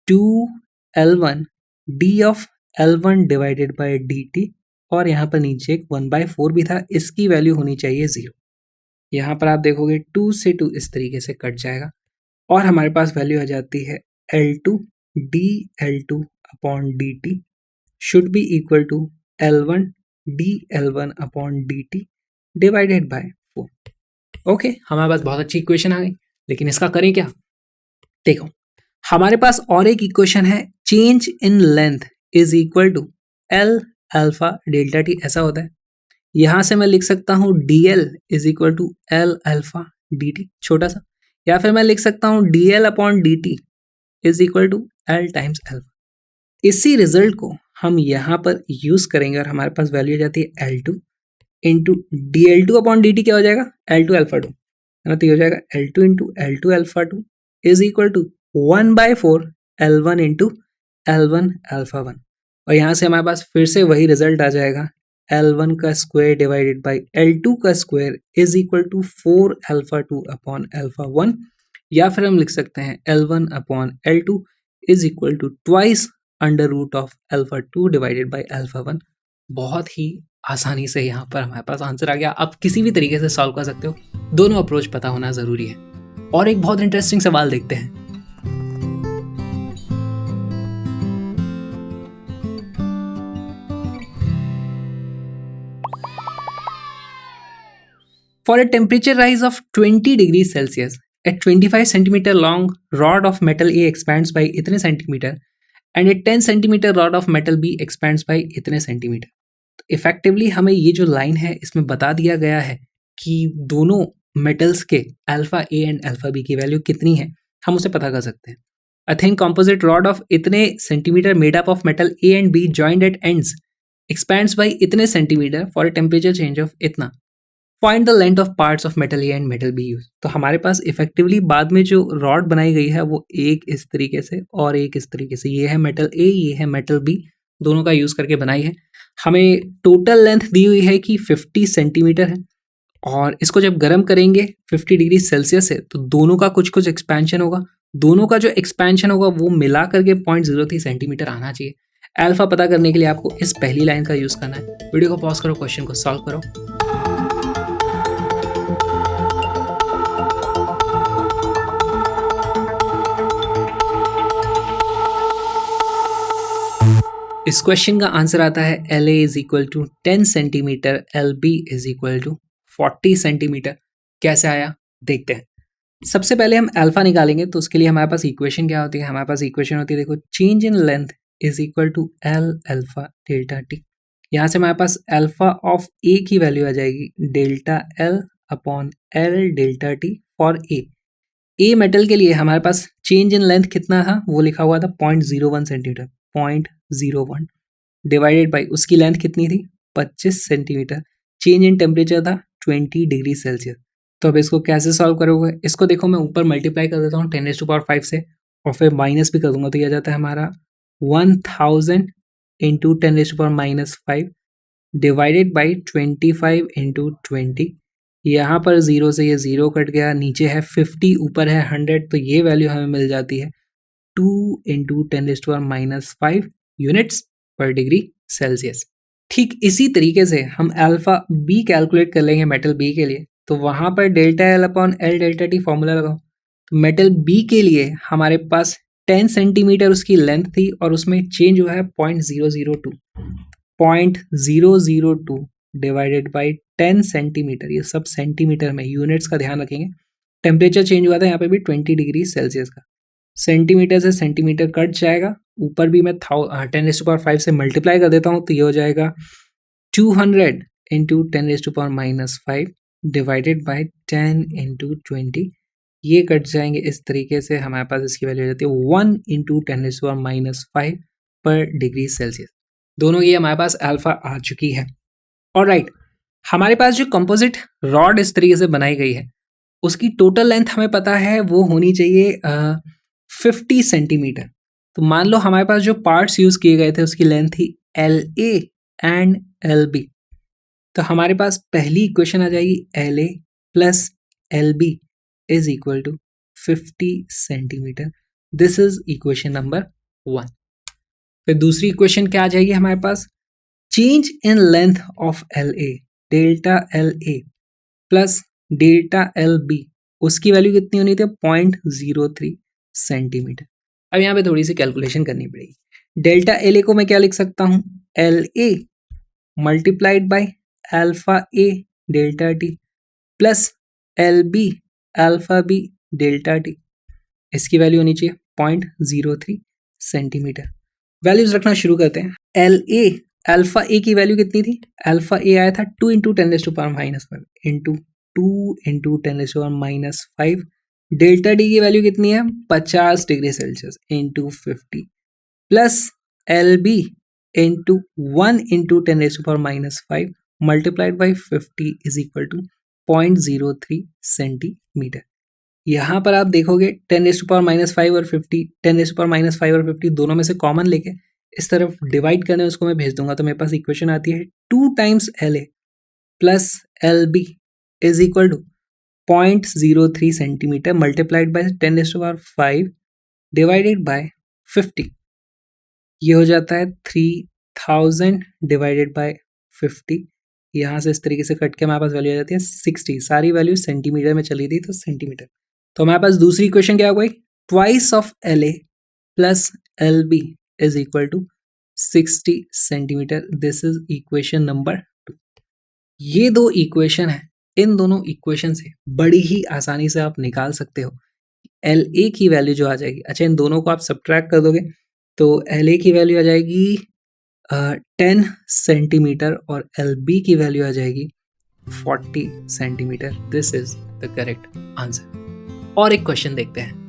2L1 d of L1 divided by dt, और यहाँ पर नीचे एक 1/4 भी था, इसकी वैल्यू होनी चाहिए 0। यहाँ पर आप देखोगे 2 से 2 इस तरीके से कट जाएगा और हमारे पास वैल्यू आ जाती है L2 dL2 upon dt should be equal to L1 dL1 upon dt divided by 4। Okay, हमारे पास बहुत अच्छी इक्वेशन आ गई, लेकिन इसका करें क्या? देखो, हमारे पास और एक इक्वेशन है, change in length is equal to L alpha delta T, ऐसा होता है। यहां से मैं लिख सकता हूं dl is equal to L alpha dt, छोटा सा, या फिर मैं लिख सकता हूं dl upon dt is equal to L times alpha. इसी रिजल्ट को हम यहाँ पर यूज करेंगे और हमारे पास वैल्यू आ जाती है L2 into dL2 upon dt, क्या हो जाएगा L2 अल्फा 2, है ना, तो ये हो जाएगा L2 into L2 alpha 2 is equal to 1/4 L1 into L1 alpha 1, और यहाँ से हमारे पास फिर से वही रिजल्ट आ जाएगा, L1 का स्क्वायर डिवाइडेड बाई L2 का square is equal to 4 alpha 2 upon alpha 1, या फिर हम लिख सकते हैं L1 upon L2 is equal to twice under root of alpha 2 divided by alpha 1। बहुत ही आसानी से यहाँ पर हमारे पास आंसर आ गया। आप किसी भी तरीके से सॉल्व कर सकते हो, दोनों अप्रोच पता होना जरूरी है। और एक बहुत इंटरेस्टिंग सवाल देखते हैं। For a temperature rise of 20 degrees Celsius, a 25 centimeter long rod of metal A expands by इतने centimetre and a 10 centimeter rod of metal B expands by इतने सेंटीमीटर। तो इफेक्टिवली हमें ये जो लाइन है इसमें बता दिया गया है कि दोनों मेटल्स के alpha A and alpha B की वैल्यू कितनी है, हम उसे पता कर सकते हैं। A thin composite rod of इतने centimetre made up of metal A and B joined at ends expands by इतने centimetre for a temperature change of इतना। Find the length of parts of metal A and metal B used. तो हमारे पास effectively बाद में जो rod बनाई गई है वो एक इस तरीके से और एक इस तरीके से, ये है मेटल ए, ये है मेटल बी, दोनों का यूज करके बनाई है। हमें टोटल लेंथ दी हुई है कि 50 सेंटीमीटर है, और इसको जब गर्म करेंगे 50 डिग्री सेल्सियस से तो दोनों का कुछ कुछ एक्सपेंशन होगा, दोनों का जो एक्सपेंशन होगा वो मिला करके 0.03 सेंटीमीटर आना चाहिए। अल्फा पता करने के लिए आपको इस पहली लाइन का यूज करना है। वीडियो को पॉज करो, क्वेश्चन को सॉल्व करो। इस क्वेश्चन का आंसर आता है L A is equal to 10 centimetre, L B is equal to 40 centimetre. कैसे आया देखते हैं। सबसे पहले हम अल्फा निकालेंगे, तो उसके लिए हमारे पास इक्वेशन क्या होती है, हमारे पास इक्वेशन होती है, देखो, change in length is equal to L alpha delta T. यहाँ से हमारे पास अल्फा ऑफ ए की वैल्यू आ जाएगी delta L upon L delta T for a. A metal के लिए हमारे पास चेंज इन लेंथ कितना था, वो लिखा हुआ था 0.01 सेंटीमीटर, 0.01 डिवाइडेड बाई उसकी लेंथ कितनी थी 25 सेंटीमीटर। चेंज इन टेम्परेचर था 20 डिग्री सेल्सियस। तो अब इसको कैसे सॉल्व करोगे, इसको देखो मैं ऊपर मल्टीप्लाई कर देता हूँ 10⁵ से, और फिर माइनस भी कर दूंगा, तो यह आ जाता है हमारा 1000 इंटू 10⁻⁻5 डिवाइडेड बाई 25 इंटू 20। यहाँ पर 0 से ये 0 कट गया, नीचे है 50, ऊपर है 100, तो ये वैल्यू हमें मिल जाती है 2 इंटू 10⁻⁵ यूनिट्स पर डिग्री सेल्सियस। ठीक इसी तरीके से हम अल्फा बी कैलकुलेट कर लेंगे मेटल बी के लिए, तो वहाँ पर delta L upon L delta T formula लगाओ। तो मेटल बी के लिए हमारे पास 10 सेंटीमीटर उसकी लेंथ थी और उसमें चेंज हुआ है 0.002 डिवाइडेड बाई 10 सेंटीमीटर, ये सब सेंटीमीटर में, यूनिट्स का ध्यान रखेंगे। टेम्परेचर चेंज हुआ था यहाँ पे भी 20 डिग्री सेल्सियस का। सेंटीमीटर से सेंटीमीटर कट जाएगा, ऊपर भी मैं 10⁵ से मल्टीप्लाई कर देता हूँ, तो ये हो जाएगा 200 इंटू 10⁻⁵ डिवाइडेड बाई 10 इंटू 20। ये कट जाएंगे इस तरीके से, हमारे पास इसकी वैल्यू हो जाती है 1 इंटू 10⁻⁵ पर डिग्री सेल्सियस। दोनों ये हमारे पास अल्फा आ चुकी है। और राइट, हमारे पास जो कंपोजिट रॉड इस तरीके से बनाई गई है उसकी टोटल लेंथ हमें पता है वो होनी चाहिए 50 सेंटीमीटर। तो मान लो हमारे पास जो पार्ट्स यूज किए गए थे उसकी लेंथ थी L A and L B. तो हमारे पास पहली इक्वेशन आ जाएगी L A plus LB is equal to 50 centimetre. This is equation number 1। फिर दूसरी इक्वेशन क्या आ जाएगी हमारे पास, change in length of LA, delta LA plus delta LB, उसकी वैल्यू कितनी होनी थी, 0.03 सेंटीमीटर। अब यहाँ पे थोड़ी सी कैलकुलेशन करनी पड़ेगी। डेल्टा LA को मैं क्या लिख सकता हूँ, LA multiplied by alpha A delta T plus LB alpha B delta T, इसकी वैल्यू होनी चाहिए 0.03 सेंटीमीटर। वैल्यूज रखना शुरू करते हैं। LA अल्फा A की वैल्यू कितनी थी, अल्फा A आया था 2 × 10⁻⁻5 इंटू 2 × 10⁻⁻5। डेल्टा D की वैल्यू कितनी है, 50 degree Celsius into 50 plus LB into 1 × 10⁻⁻5 multiplied by 50 is equal to 0.03 centimetre. यहाँ पर आप देखोगे 10⁻⁵ और 50, 10⁻⁵ और 50 दोनों में से कॉमन लेके इस तरफ डिवाइड करने उसको मैं भेज दूंगा, तो मेरे पास इक्वेशन आती है 2 times LA plus LB is equal to 0.03 centimetre multiplied by 10⁵ divided by 50। ये हो जाता है 3000 डिवाइडेड बाय 50। यहाँ से इस तरीके से कट के हमारे पास वैल्यू आ जाती है 60। सारी वैल्यू सेंटीमीटर में चली थी तो सेंटीमीटर। तो हमारे पास दूसरी इक्वेशन क्या हो गई, twice of LA plus LB is equal to 60 centimetre. This is equation number 2। ये दो इक्वेशन है, इन दोनों इक्वेशन से बड़ी ही आसानी से आप निकाल सकते हो LA की वैल्यू जो आ जाएगी। अच्छा, इन दोनों को आप सब्ट्रैक्ट कर दोगे तो LA की वैल्यू आ जाएगी 10 सेंटीमीटर और LB की वैल्यू आ जाएगी 40 centimetre. This is the correct answer. और एक क्वेश्चन देखते हैं।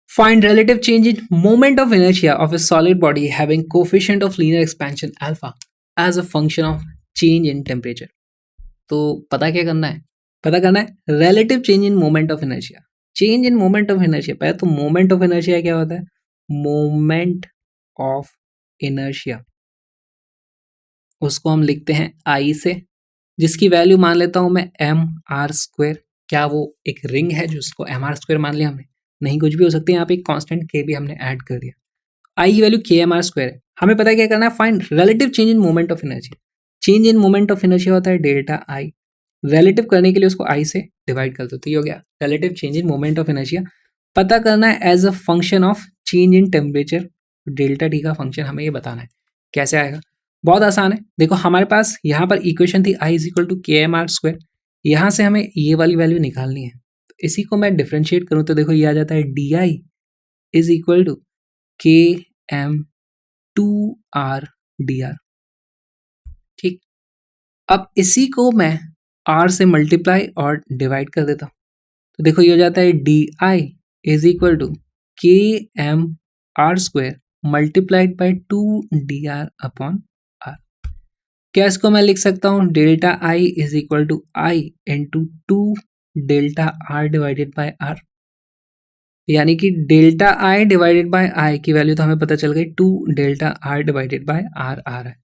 Find relative change in moment of inertia of a solid body having coefficient of linear expansion alpha as a function of change in temperature. तो पता क्या करना है, पता करना है relative change in moment of inertia. Change in moment of inertia, पहले तो moment of inertia क्या होता है, moment of inertia उसको हम लिखते हैं I से, जिसकी वैल्यू मान लेता हूं मैं mr²। क्या वो एक रिंग है जिसको mr² मान लिया हमने, नहीं, कुछ भी हो सकती है। यहाँ पे एक कांस्टेंट k भी हमने ऐड कर दिया। I की वैल्यू kmr² है। हमें पता है क्या करना है, find relative change in moment of inertia. Change in moment of inertia होता है डेल्टा I। रिलेटिव करने के लिए उसको I से डिवाइड कर दो, तो ये हो गया relative change in moment of inertia. पता करना है as a function of change in temperature. Delta T का फंक्शन हमें ये बताना है, कैसे आएगा, बहुत आसान है। देखो हमारे पास यहाँ पर इक्वेशन थी I = kmr²। यहाँ से हमें ये वाली वैल्यू निकालनी है, तो इसी को मैं डिफ्रेंशिएट करूँ तो देखो ये आ जाता है DI = km2r dr। ठीक, अब इसी को मैं r से मल्टीप्लाई और डिवाइड कर देता हूँ, तो देखो ये हो जाता है DI = kmr² multiplied by 2dr upon r। क्या इसको मैं लिख सकता हूँ, delta I = I into 2 delta R divided by R, यानी कि delta I divided by I की वैल्यू तो हमें पता चल गई 2 delta R divided by R आ रहा है।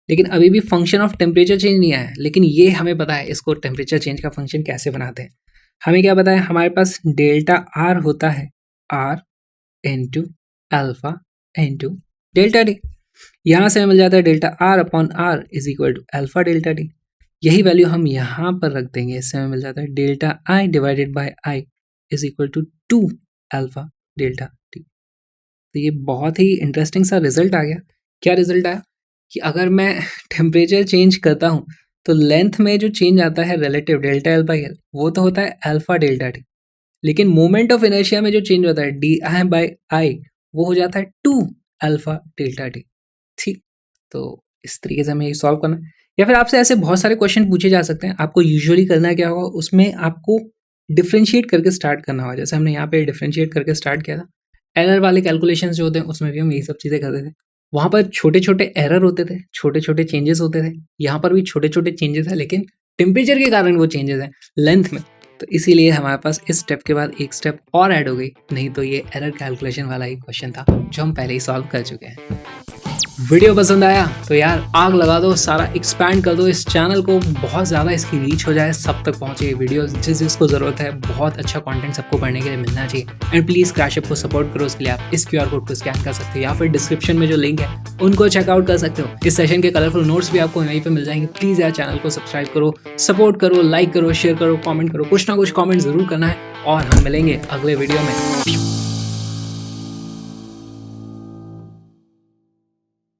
लेकिन अभी भी फंक्शन ऑफ टेम्परेचर चेंज नहीं आया है, लेकिन ये हमें पता है इसको टेम्परेचर चेंज का फंक्शन कैसे बनाते हैं। हमें क्या पता है, हमारे पास डेल्टा R होता है R into alpha into delta T। यहाँ से हमें मिल जाता है delta R upon R is equal to alpha delta T। यही वैल्यू हम यहाँ पर रख देंगे, इससे हमें मिल जाता है delta I divided by I is equal to 2 alpha delta T। तो ये बहुत ही इंटरेस्टिंग सा रिजल्ट आ गया। क्या रिजल्ट आया कि अगर मैं टेम्परेचर चेंज करता हूँ तो लेंथ में जो चेंज आता है relative delta L by L, वो तो होता है अल्फा डेल्टा T, लेकिन मोमेंट ऑफ इनर्शिया में जो चेंज होता है DI बाई I, वो हो जाता है 2 अल्फा डेल्टा T। ठीक, तो इस तरीके से हमें ये सॉल्व करना है। या फिर आपसे ऐसे बहुत सारे क्वेश्चन पूछे जा सकते हैं, आपको यूजुअली करना क्या होगा, उसमें आपको डिफ्रेंशिएट करके स्टार्ट करना होगा। जैसे हमने यहाँ पे डिफ्रेंशिएट करके स्टार्ट किया था, एरर वाले कैलकुलेशंस जो होते हैं उसमें भी हम यही सब चीज़ें करते थे। वहाँ पर छोटे छोटे एरर होते थे, छोटे छोटे चेंजेस होते थे। यहाँ पर भी छोटे छोटे चेंजेस हैं, लेकिन टेम्परेचर के कारण वो चेंजेस हैं लेंथ में। तो इसीलिए हमारे पास इस स्टेप के बाद एक स्टेप और ऐड हो गई, नहीं तो ये एरर कैलकुलेशन वाला ही क्वेश्चन था जो हम पहले ही सॉल्व कर चुके हैं। वीडियो पसंद आया तो यार आग लगा दो, सारा एक्सपैंड कर दो इस चैनल को, बहुत ज़्यादा इसकी रीच हो जाए, सब तक पहुंचे ये वीडियो जिसको ज़रूरत है। बहुत अच्छा कंटेंट सबको पढ़ने के लिए मिलना चाहिए। एंड प्लीज़ क्रैशअप को सपोर्ट करो, उसके लिए आप इस QR कोड को स्कैन कर सकते हो या फिर डिस्क्रिप्शन में जो लिंक है उनको चेकआउट कर सकते हो। इस सेशन के कलरफुल नोट्स भी आपको वहीं पर मिल जाएंगे। प्लीज़ यार चैनल को सब्सक्राइब करो, सपोर्ट करो, लाइक करो, शेयर करो, कॉमेंट करो, कुछ ना कुछ कॉमेंट ज़रूर करना है। और हम मिलेंगे अगले वीडियो में।